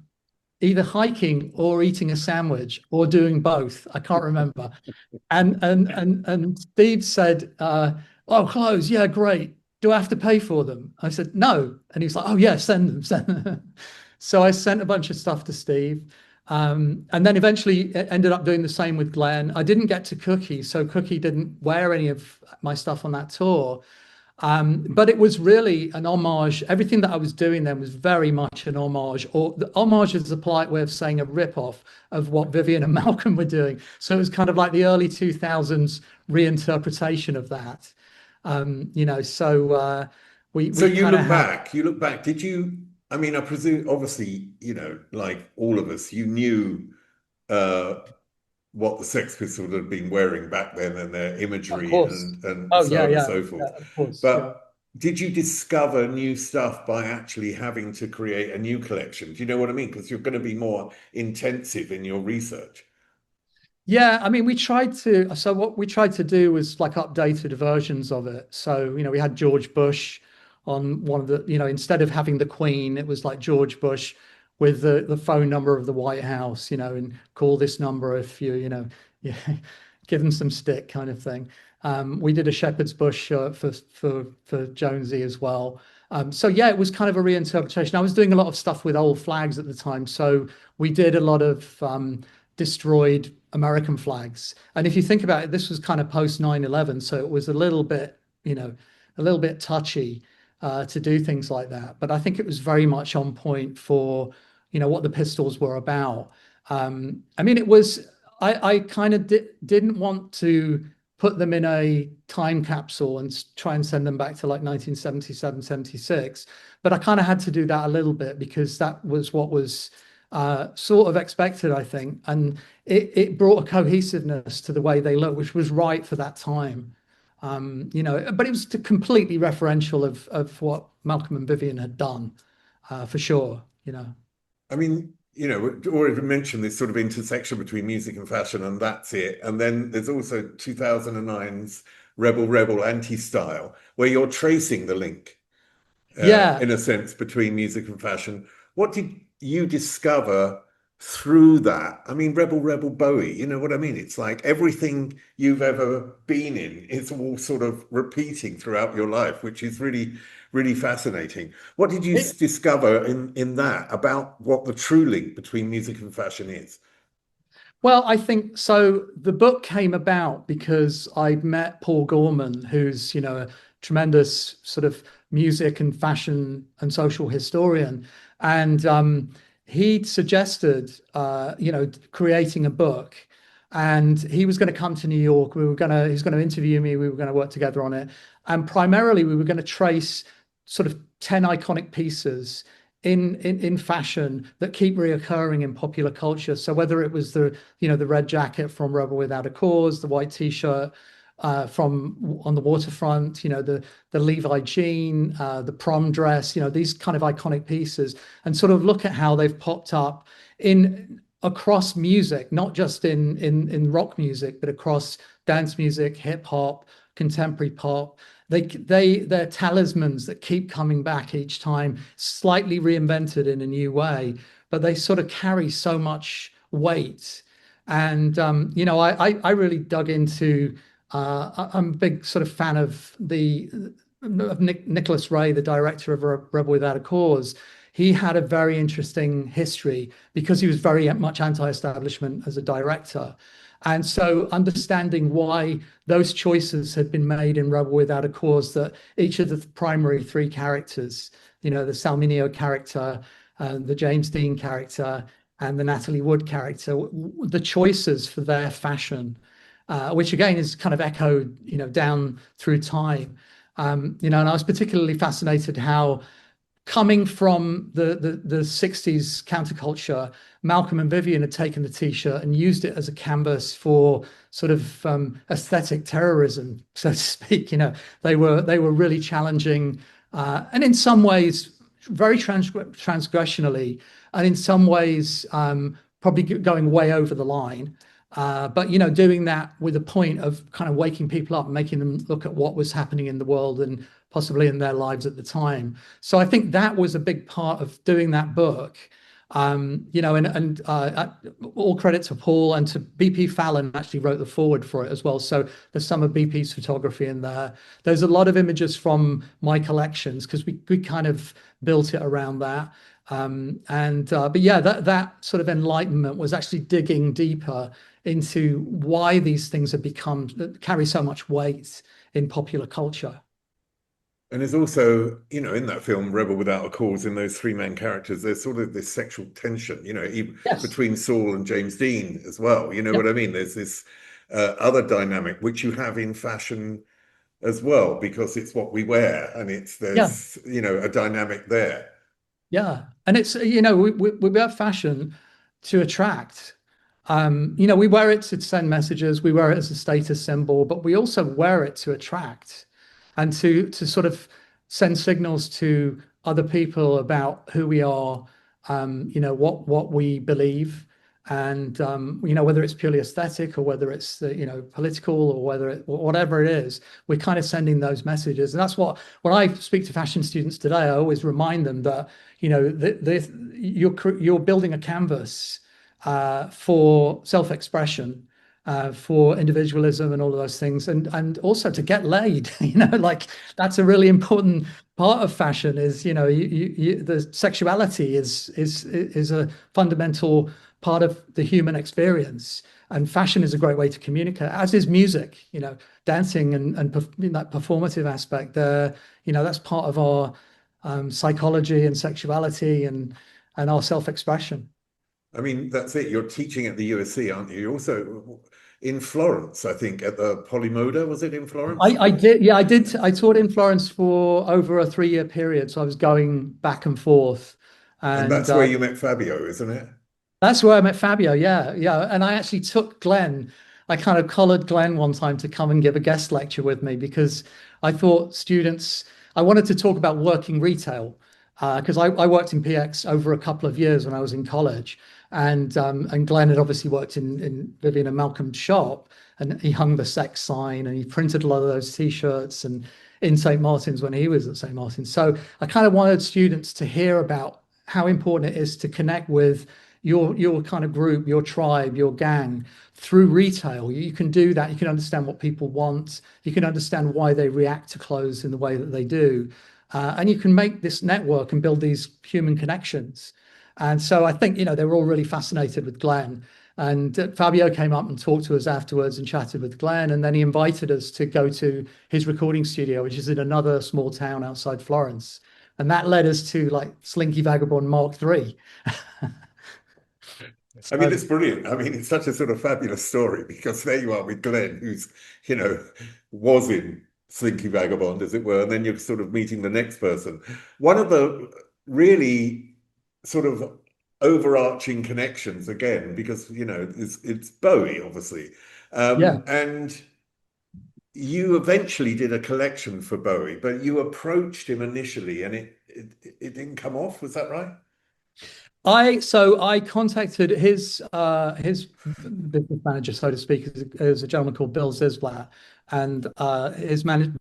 either hiking or eating a sandwich or doing both. I can't remember. And Steve said, "Oh, clothes, yeah, great. Do I have to pay for them?" I said, "No." And he was like, "Oh yeah, send them, send them." So I sent a bunch of stuff to Steve. And then eventually it ended up doing the same with Glen. I didn't get to Cookie, so Cookie didn't wear any of my stuff on that tour. But it was really an homage. Everything that I was doing then was very much an homage, or the homage is a polite way of saying a rip-off of what Vivian and Malcolm were doing. So it was kind of like the early 2000s reinterpretation of that. So So we kind of had. you look back, did you, I mean, I presume, obviously, like all of us, you knew uh, what the Sex Pistols had been wearing back then and their Of imagery course. and Oh so yeah, on and yeah, so yeah, forth. of course, yeah. But did you discover new stuff by actually having to create a new collection? Do you know what I mean? Because you're going to be more intensive in your research. Yeah, I mean, what we tried to do was like updated versions of it. So, we had George Bush on one of the, instead of having the Queen, it was like George Bush with the phone number of the White House, and call this number if yeah, give them some stick kind of thing. We did a shepherd's bush shirt for Jonesy as well. So yeah, it was kind of a reinterpretation. I was doing a lot of stuff with old flags at the time, so we did a lot of destroyed American flags. And if you think about it, this was kind of post 9/11, so it was a little bit, a little bit touchy to do things like that. But I think it was very much on point for, what the Pistols were about. I mean, it was, I kind of didn't want to put them in a time capsule and try and send them back to like 1977, 76. But I kind of had to do that a little bit because that was what was sort of expected, I think. And it brought a cohesiveness to the way they look, which was right for that time. But it was completely referential of what Malcolm and Vivian had done, for sure. I mean, already mentioned this sort of intersection between music and fashion, and that's it. And then there's also 2009's Rebel Rebel Anti-Style, where you're tracing the link, Yeah. in a sense, between music and fashion. What did you discover through that? I mean, Rebel Rebel Bowie, you know what I mean? It's like everything you've ever been in is all sort of repeating throughout your life, which is really, really fascinating. What did you discover in that about what the true link between music and fashion is? Well, I think so. The book came about because I'd met Paul Gorman, who's, a tremendous sort of music and fashion and social historian. And he'd suggested, creating a book. And he was going to come to New York. He was going to interview me. We were going to work together on it. And primarily, we were going to trace sort of 10 iconic pieces in fashion that keep reoccurring in popular culture. So whether it was the red jacket from Rebel Without a Cause, the white t-shirt from On the Waterfront, the Levi jean, the prom dress, these kind of iconic pieces, and sort of look at how they've popped up in across music, not just in rock music, but across dance music, hip hop, contemporary pop. They're talismans that keep coming back each time, slightly reinvented in a new way, but they sort of carry so much weight. And I really dug into. I'm a big sort of fan of Nicholas Ray, the director of Rebel Without a Cause. He had a very interesting history because he was very much anti-establishment as a director. And so understanding why those choices had been made in Rebel Without a Cause, that each of the primary three characters, the Salminio character, the James Dean character, and the Natalie Wood character, the choices for their fashion, which again is kind of echoed, down through time. And I was particularly fascinated how, coming from the 60s counterculture, Malcolm and Vivian had taken the t-shirt and used it as a canvas for sort of aesthetic terrorism, so to speak. They were really challenging, and in some ways very transgressionally, and in some ways probably going way over the line. But doing that with a point of kind of waking people up, making them look at what was happening in the world and possibly in their lives at the time. So I think that was a big part of doing that book. And all credit to Paul and to BP Fallon, actually wrote the foreword for it as well. So there's some of BP's photography in there. There's a lot of images from my collections because we kind of built it around that. But yeah, that sort of enlightenment was actually digging deeper into why these things have carry so much weight in popular culture. And there's also, in that film, Rebel Without a Cause, in those three main characters, there's sort of this sexual tension, even Yes. between Saul and James Dean as well. You know Yep. what I mean? There's this other dynamic, which you have in fashion as well, because it's what we wear, and Yeah. there's a dynamic there. Yeah. And it's, we wear fashion to attract. We wear it to send messages, we wear it as a status symbol, but we also wear it to attract and to sort of send signals to other people about who we are, what we believe. And whether it's purely aesthetic or whether it's political or whatever it is, we're kind of sending those messages. And that's what when I speak to fashion students today, I always remind them that you're building a canvas for self-expression, for individualism and all of those things, and also to get laid. Like that's a really important part of fashion. Is the sexuality is a fundamental part of the human experience, and fashion is a great way to communicate, as is music. Dancing and that performative aspect there. That's part of our psychology and sexuality and our self-expression. I mean, that's it. You're teaching at the USC, aren't you? You're also in Florence, I think, at the Polymoda. Was it in Florence? I did. Yeah, I did. I taught in Florence for over a 3-year period. So I was going back and forth. And that's where you met Fabio, isn't it? That's where I met Fabio. Yeah. Yeah. And I actually took Glen. I kind of collared Glen one time to come and give a guest lecture with me because I thought I wanted to talk about working retail because I worked in PX over a couple of years when I was in college. And Glen had obviously worked in Vivian and Malcolm's shop, and he hung the sex sign and he printed a lot of those T-shirts and in St. Martin's when he was at St. Martin's. So I kind of wanted students to hear about how important it is to connect with your kind of group, your tribe, your gang through retail. You can do that. You can understand what people want. You can understand why they react to clothes in the way that they do. And you can make this network and build these human connections. And so I think, they were all really fascinated with Glen. And Fabio came up and talked to us afterwards and chatted with Glen. And then he invited us to go to his recording studio, which is in another small town outside Florence. And that led us to like Slinky Vagabond Mark III. I mean, it's brilliant. I mean, it's such a sort of fabulous story because there you are with Glen, who's, was in Slinky Vagabond, as it were, and then you're sort of meeting the next person. One of the really sort of overarching connections again, because it's Bowie, obviously, and you eventually did a collection for Bowie, but you approached him initially, and it didn't come off. Was that right? I contacted his business manager, so to speak, is a gentleman called Bill Zisblatt, and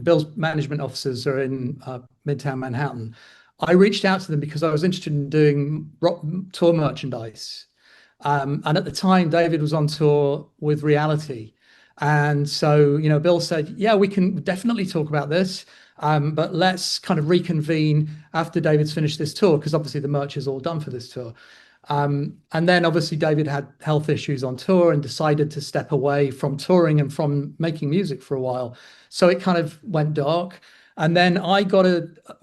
Bill's management offices are in Midtown Manhattan. I reached out to them because I was interested in doing tour merchandise. And at the time, David was on tour with Reality. And so, Bill said, yeah, we can definitely talk about this, but let's kind of reconvene after David's finished this tour, because obviously the merch is all done for this tour. And then obviously David had health issues on tour and decided to step away from touring and from making music for a while. So it kind of went dark. And then I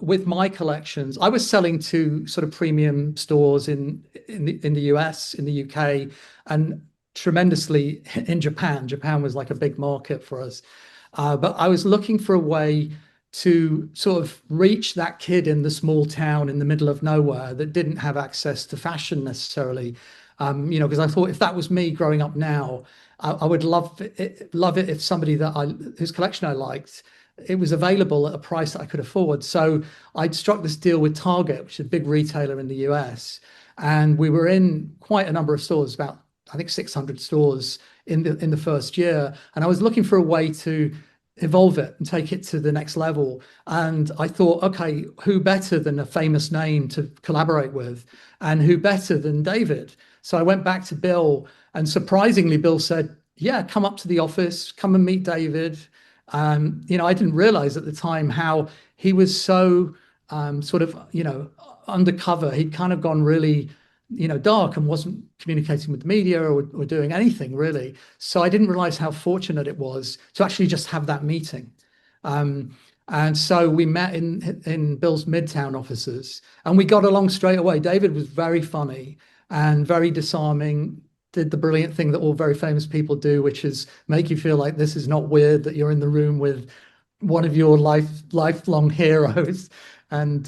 with my collections, I was selling to sort of premium stores in the US, in the UK, and tremendously in Japan. Japan was like a big market for us. But I was looking for a way to sort of reach that kid in the small town in the middle of nowhere that didn't have access to fashion necessarily. Because I thought if that was me growing up now, I would love it if somebody whose collection I liked, it was available at a price that I could afford. So I'd struck this deal with Target, which is a big retailer in the US. And we were in quite a number of stores, about, I think, 600 stores in the first year. And I was looking for a way to evolve it and take it to the next level. And I thought, okay, who better than a famous name to collaborate with? And who better than David? So I went back to Bill, and surprisingly, Bill said, yeah, come up to the office, come and meet David. I didn't realize at the time how he was so sort of, undercover. He'd kind of gone really, dark and wasn't communicating with the media or doing anything really. So I didn't realize how fortunate it was to actually just have that meeting. And so we met in Bill's Midtown offices, and we got along straight away. David was very funny and very disarming, did the brilliant thing that all very famous people do, which is make you feel like this is not weird that you're in the room with one of your lifelong heroes. And,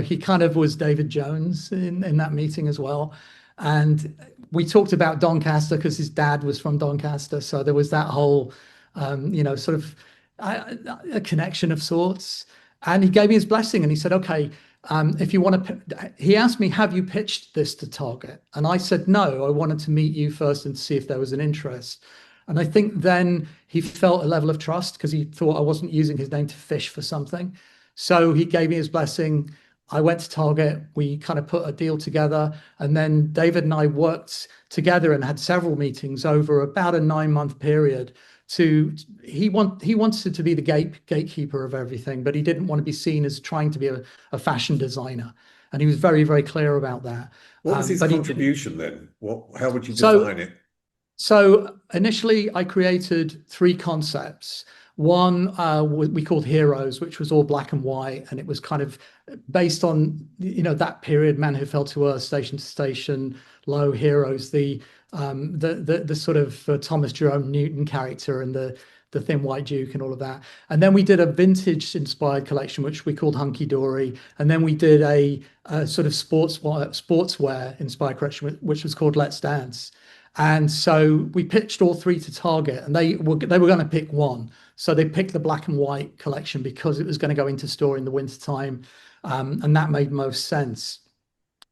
he kind of was David Jones in that meeting as well. And we talked about Doncaster because his dad was from Doncaster. So there was that whole, sort of a connection of sorts. And he gave me his blessing and he said, okay, if you want to, he asked me, have you pitched this to Target? And I said, no, I wanted to meet you first and see if there was an interest. And I think then he felt a level of trust because he thought I wasn't using his name to fish for something. So he gave me his blessing. I went to Target. We kind of put a deal together. And then David and I worked together and had several meetings over about a 9-month period to he wanted to be the gatekeeper of everything, but he didn't want to be seen as trying to be a fashion designer. And he was very, very clear about that. What was his But contribution then? How would you so define it? so initially, I created 3 concepts. One we called Heroes, which was all black and white, and it was kind of based on that period, Man Who Fell to Earth, Station to Station, Low Heroes, the sort of Thomas Jerome Newton character and the Thin White Duke and all of that. And then we did a vintage inspired collection, which we called Hunky Dory. And then we did a sort of sportswear inspired collection, which was called Let's Dance. And so we pitched all 3 to Target, and they were going to pick one. So they picked the black and white collection because it was going to go into store in the wintertime, and that made most sense.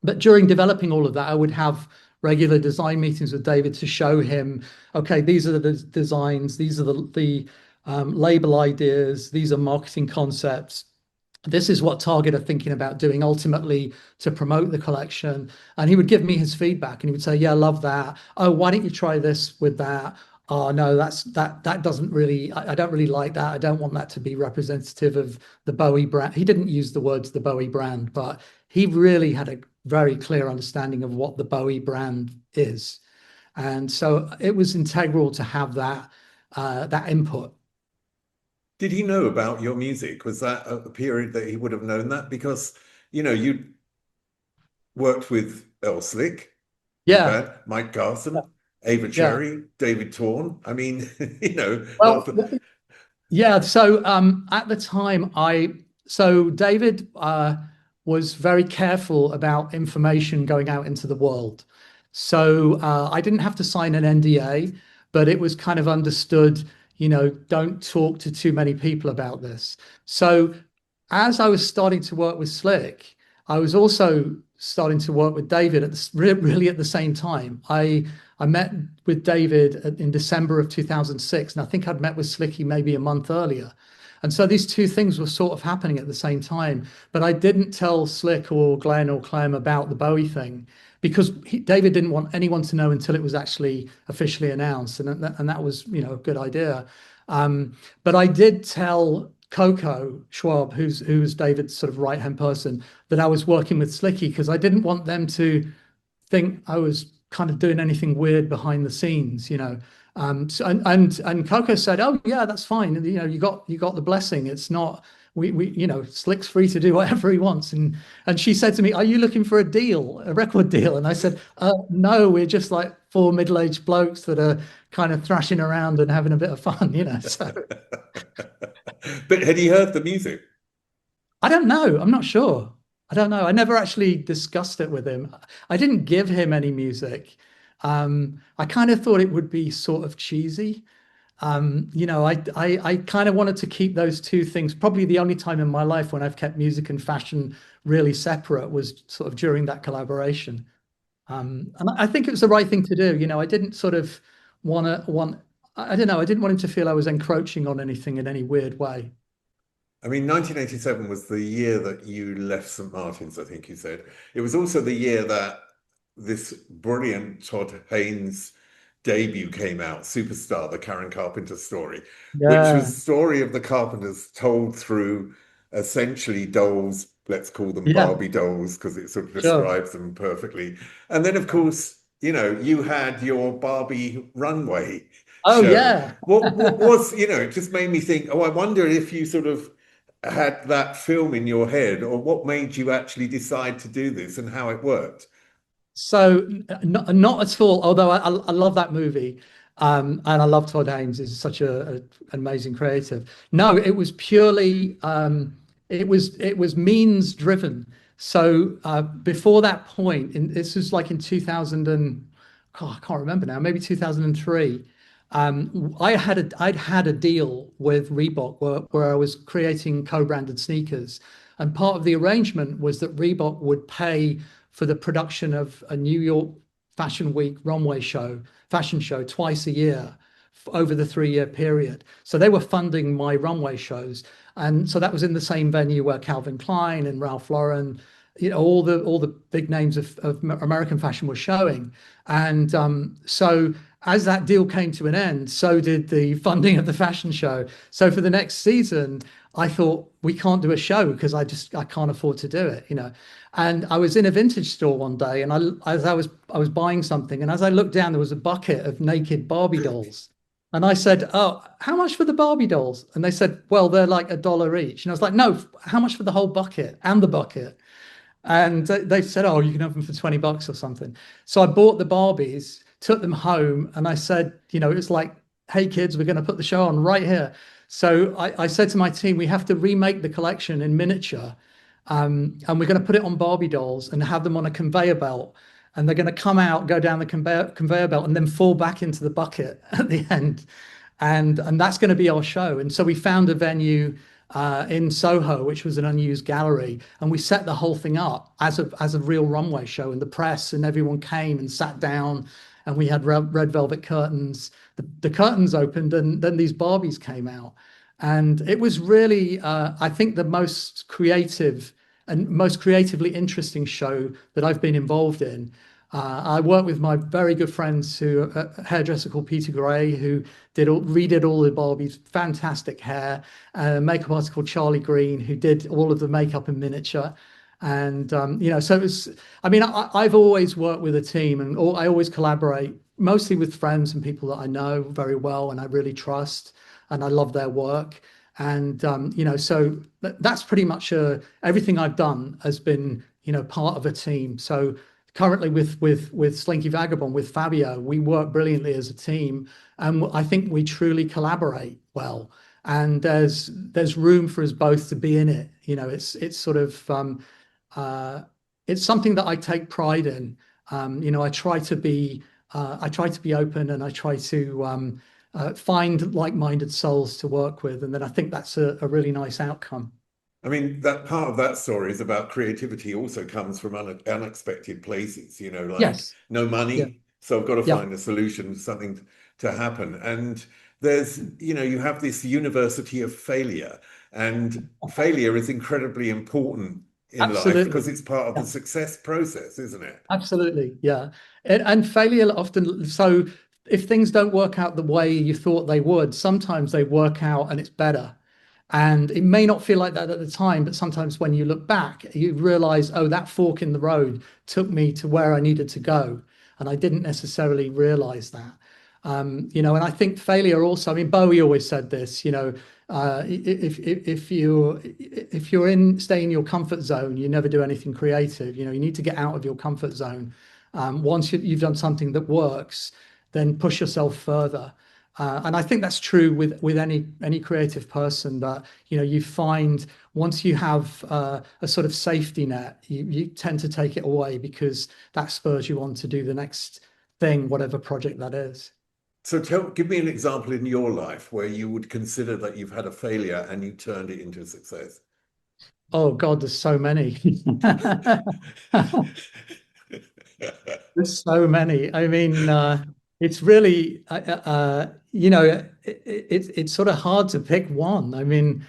But during developing all of that, I would have regular design meetings with David to show him, okay, these are the designs, these are the label ideas, these are marketing concepts. This is what Target are thinking about doing ultimately to promote the collection. And he would give me his feedback and he would say, yeah, I love that. Oh, why don't you try this with that? Oh, no, that doesn't really, I don't really like that. I don't want that to be representative of the Bowie brand. He didn't use the words the Bowie brand, but he really had a very clear understanding of what the Bowie brand is. And so it was integral to have that input. Did he know about your music? Was that a period that he would have known that? Because, you worked with Earl Slick, you've Yeah. had Mike Garson, Ava Yeah. Cherry, David Torn. I mean, Well, yeah. So at the time, David was very careful about information going out into the world. So I didn't have to sign an NDA, but it was kind of understood, don't talk to too many people about this. So as I was starting to work with Slick, I was also starting to work with David really at the same time. I met with David in December of 2006, and I think I'd met with Slicky maybe a month earlier. And so these 2 things were sort of happening at the same time. But I didn't tell Slick or Glen or Clem about the Bowie thing because David didn't want anyone to know until it was actually officially announced. And that was, a good idea. But I did tell Coco Schwab, who's David's sort of right-hand person, that I was working with Slicky because I didn't want them to think I was kind of doing anything weird behind the scenes. So, and Coco said, "Oh yeah, that's fine. You got the blessing. It's not we Slick's free to do whatever he wants." And she said to me, "Are you looking for a record deal?" And I said, "No, we're just like 4 middle-aged blokes that are kind of thrashing around and having a bit of fun, So But had he heard the music? I don't know. I'm not sure. I don't know. I never actually discussed it with him. I didn't give him any music. I kind of thought it would be sort of cheesy. I kind of wanted to keep those 2 things. Probably the only time in my life when I've kept music and fashion really separate was sort of during that collaboration. And I think it was the right thing to do. I didn't sort of I don't know. I didn't want him to feel I was encroaching on anything in any weird way. I mean, 1987 was the year that you left St. Martin's, I think you said. It was also the year that this brilliant Todd Haynes debut came out, Superstar, the Karen Carpenter story, which was Yeah. the story of the Carpenters told through essentially dolls, let's call them Yeah. Barbie dolls, because it sort of Sure. describes them perfectly. And then, of course, you had your Barbie runway Oh show. yeah. What was, it just made me think, oh, I wonder if you sort of had that film in your head, or what made you actually decide to do this and how it worked. So not at all. Although I love that movie, and I love Todd Haynes. He's such an amazing creative. No, it was purely it was means driven. So before that point, this was like in 2000 and God, I can't remember now. Maybe 2003. I'd had a deal with Reebok where I was creating co-branded sneakers. And part of the arrangement was that Reebok would pay for the production of a New York Fashion Week runway show, fashion show twice a year over the 3-year period. So they were funding my runway shows. And so that was in the same venue where Calvin Klein and Ralph Lauren, all the big names of American fashion were showing. And so as that deal came to an end, so did the funding of the fashion show. So for the next season, I thought we can't do a show because I can't afford to do it, And I was in a vintage store one day, and as I was buying something, and as I looked down, there was a bucket of naked Barbie dolls. And I said, "Oh, how much for the Barbie dolls?" And they said, "Well, they're like $1 each." And I was like, "No, how much for the whole bucket and the bucket?" And they said, "Oh, you can have them for $20 or something." So I bought the Barbies, took them home, and I said, it was like, "Hey kids, we're going to put the show on right here." So I said to my team, we have to remake the collection in miniature, and we're going to put it on Barbie dolls and have them on a conveyor belt. And they're going to come out, go down the conveyor belt, and then fall back into the bucket at the end. And that's going to be our show. And so we found a venue in Soho, which was an unused gallery, and we set the whole thing up as a real runway show. And the press and everyone came and sat down, and we had red velvet curtains. The curtains opened, and then these Barbies came out. And it was really, I think, the most creative and most creatively interesting show that I've been involved in. I worked with my very good friends, a hairdresser called Peter Gray, who redid all the Barbies, fantastic hair, a makeup artist called Charlie Green, who did all of the makeup in miniature. And, so it was, I've always worked with a team, and I always collaborate, mostly with friends and people that I know very well and I really trust, and I love their work. And, so that's pretty much everything I've done has been, part of a team. So currently with Slinky Vagabond, with Fabio, we work brilliantly as a team. And I think we truly collaborate well. And there's room for us both to be in it. It's sort of, it's something that I take pride in. I try to be open, and I try to find like-minded souls to work with, and then I think that's a really nice outcome. I mean, that part of that story is about creativity also comes from unexpected places, like Yes. no Yeah. money. So I've got to Yeah. find a solution, something to happen. And there's, you have this university of failure, and failure is incredibly important in life Absolutely. because it's part of Yeah. the success process, isn't it? Absolutely. Yeah. And failure often, so if things don't work out the way you thought they would, sometimes they work out and it's better. And it may not feel like that at the time, but sometimes when you look back, you realize, oh, that fork in the road took me to where I needed to go. And I didn't necessarily realize that. And I think failure also, Bowie always said this, if you're stay in your comfort zone, you never do anything creative. You need to get out of your comfort zone. Once you've done something that works, then push yourself further. And I think that's true with any creative person, that you find once you have a sort of safety net, you tend to take it away because that spurs you on to do the next thing, whatever project that is. So give me an example in your life where you would consider that you've had a failure and you turned it into a success. Oh God, there's so many. There's so many. It's really, it's sort of hard to pick one.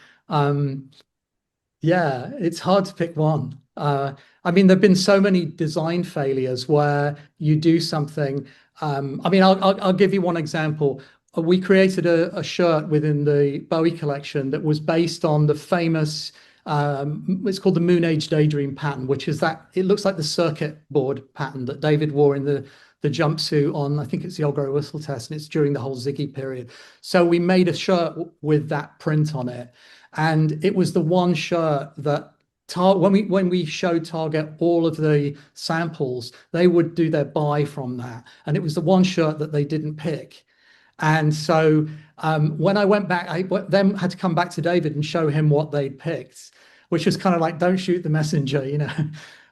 Yeah, it's hard to pick one. There've been so many design failures where you do something. I'll give you one example. We created a shirt within the Bowie collection that was based on the famous, it's called the Moon Age Daydream pattern, which is that it looks like the circuit board pattern that David wore in the jumpsuit on, I think it's the Old Grey Whistle Test, and it's during the whole Ziggy period. So we made a shirt with that print on it. And it was the one shirt that when we showed Target all of the samples, they would do their buy from that. And it was the one shirt that they didn't pick. And so when I went back, I then had to come back to David and show him what they'd picked, which was kind of like, don't shoot the messenger,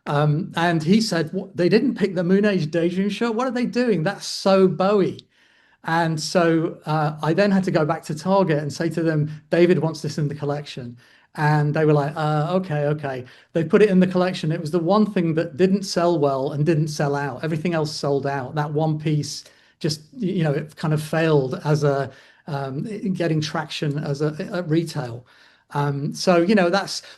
And he said, they didn't pick the Moon Age Daydream shirt. What are they doing? That's so Bowie. And so I then had to go back to Target and say to them, David wants this in the collection. And they were like, okay, okay. They put it in the collection. It was the one thing that didn't sell well and didn't sell out. Everything else sold out. That one piece just, it kind of failed as a getting traction as a at retail. So,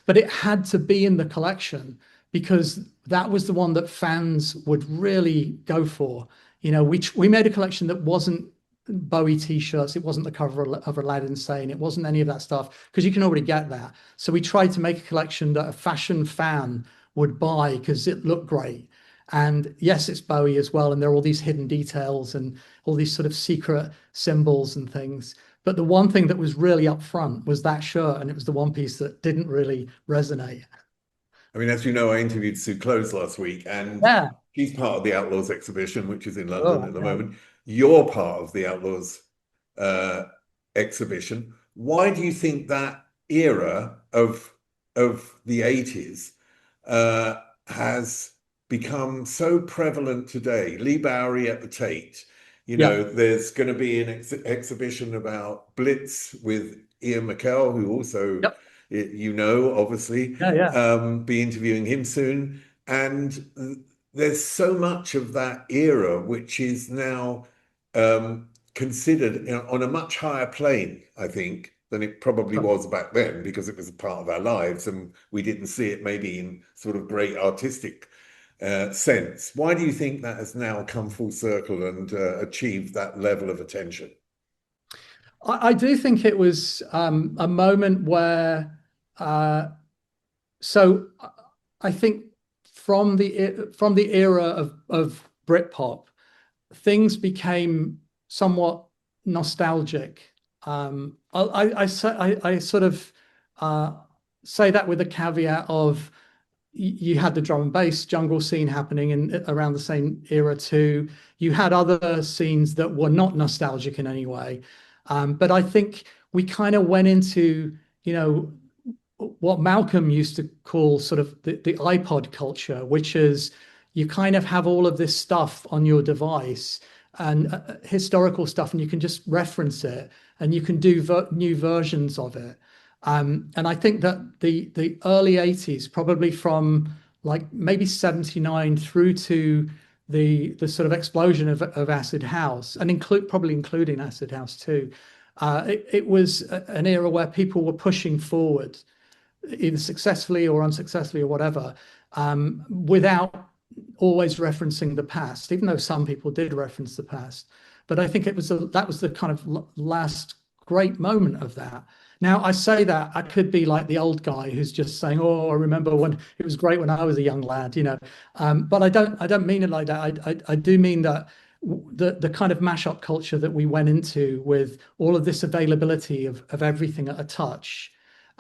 but it had to be in the collection because that was the one that fans would really go for. We made a collection that wasn't Bowie t-shirts. It wasn't the cover of Aladdin Sane. It wasn't any of that stuff because you can already get that. So we tried to make a collection that a fashion fan would buy because it looked great. And yes, it's Bowie as well. And there are all these hidden details and all these sort of secret symbols and things. But the one thing that was really up front was that shirt. And it was the one piece that didn't really resonate. I mean, as you know, I interviewed Sue Close last week, and Yeah. she's part of the Outlaws exhibition, which is in London Oh, at the yeah. moment. You're part of the Outlaws uh, exhibition. Why do you think that era of the 80s has become so prevalent today? Lee Bowery at the Tate. Yeah. There's going to be an exhibition about Blitz with Ian McKell, who also, Yep. obviously, Yeah. Yeah. be interviewing him soon. And there's so much of that era which is now considered on a much higher plane, I think, than it probably was back then, because it was a part of our lives and we didn't see it maybe in sort of great artistic sense. Why do you think that has now come full circle and achieved that level of attention? I do think it was a moment where, so I think from the era of Britpop, things became somewhat nostalgic. I sort of say that with a caveat of you had the drum and bass jungle scene happening in around the same era too. You had other scenes that were not nostalgic in any way. But I think we kind of went into, what Malcolm used to call sort of the iPod culture, which is you kind of have all of this stuff on your device and historical stuff, and you can just reference it and you can do new versions of it. And I think that the early 80s, probably from like maybe 79 through to the sort of explosion of acid house, and probably including acid house too, it was an era where people were pushing forward, either successfully or unsuccessfully or whatever, without always referencing the past, even though some people did reference the past. But I think that was the kind of last great moment of that. Now, I say that I could be like the old guy who's just saying, "Oh, I remember when it was great when I was a young lad," But I don't mean it like that. I do mean that the kind of mashup culture that we went into with all of this availability of everything at a touch,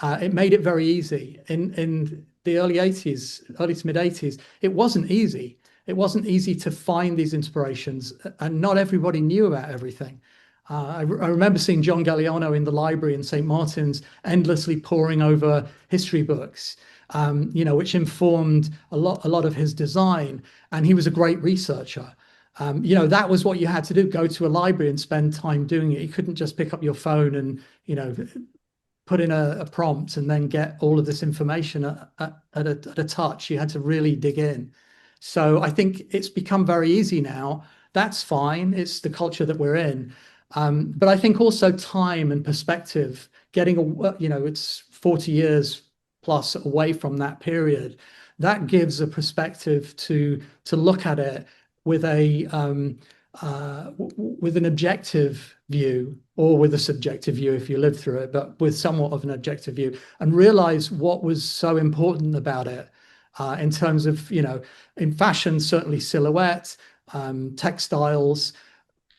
it made it very easy. In the early 80s, early to mid 80s, it wasn't easy. It wasn't easy to find these inspirations, and not everybody knew about everything. I remember seeing John Galliano in the library in St. Martin's, endlessly poring over history books, which informed a lot of his design. And he was a great researcher. That was what you had to do: go to a library and spend time doing it. You couldn't just pick up your phone and put in a prompt and then get all of this information at a touch. You had to really dig in. So I think it's become very easy now. That's fine. It's the culture that we're in. But I think also time and perspective, it's 40 years plus away from that period, that gives a perspective to look at it with with an objective view, or with a subjective view if you live through it, but with somewhat of an objective view, and realize what was so important about it, in terms of, in fashion, certainly silhouette, textiles,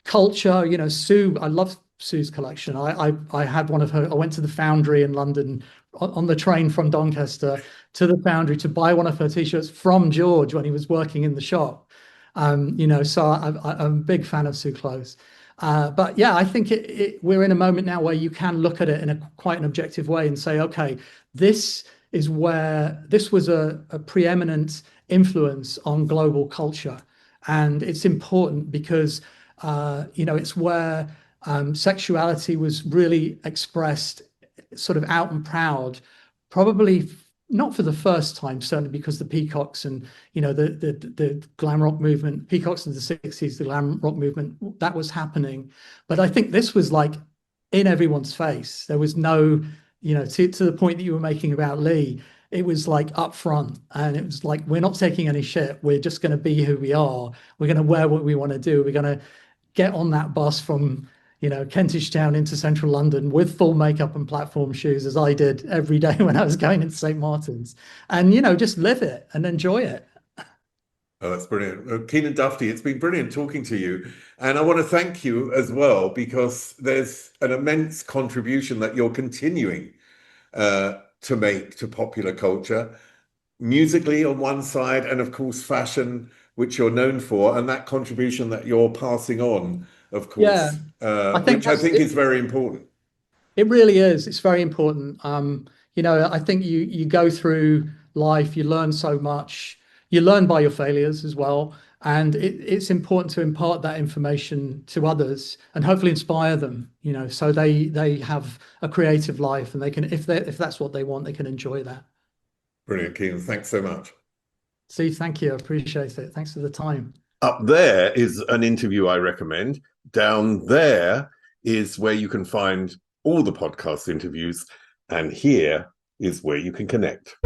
culture. Sue, I love Sue's collection. I had one of her. I went to the Foundry in London on the train from Doncaster to the Foundry to buy one of her t-shirts from George when he was working in the shop. So I'm a big fan of Sue Close. But yeah, I think we're in a moment now where you can look at it in quite an objective way and say, okay, this was a preeminent influence on global culture. And it's important because, it's where sexuality was really expressed sort of out and proud probably not for the first time, certainly because the Peacocks and, the glam rock movement, Peacocks in the 60s, the glam rock movement, that was happening. But I think this was like in everyone's face. There was no, to the point that you were making about Lee, it was like up front, and it was like, we're not taking any shit. We're just going to be who we are. We're going to wear what we want to do. We're going to get on that bus from, Kentish Town into central London with full makeup and platform shoes, as I did every day when I was going into St. Martin's, and, just live it and enjoy it. Oh, that's brilliant. Keanan Duffty, it's been brilliant talking to you. And I want to thank you as well, because there's an immense contribution that you're continuing to make to popular culture, musically on one side, and of course fashion, which you're known for, and that contribution that you're passing on, of course, which I think is very important. It really is. It's very important. I think you go through life, you learn so much. You learn by your failures as well, and it's important to impart that information to others and hopefully inspire them. So they have a creative life, and they can, if that's what they want, they can enjoy that. Brilliant, Keanan. Thanks so much. See, thank you. I appreciate it. Thanks for the time. Up there is an interview I recommend. Down there is where you can find all the podcast interviews, and here is where you can connect.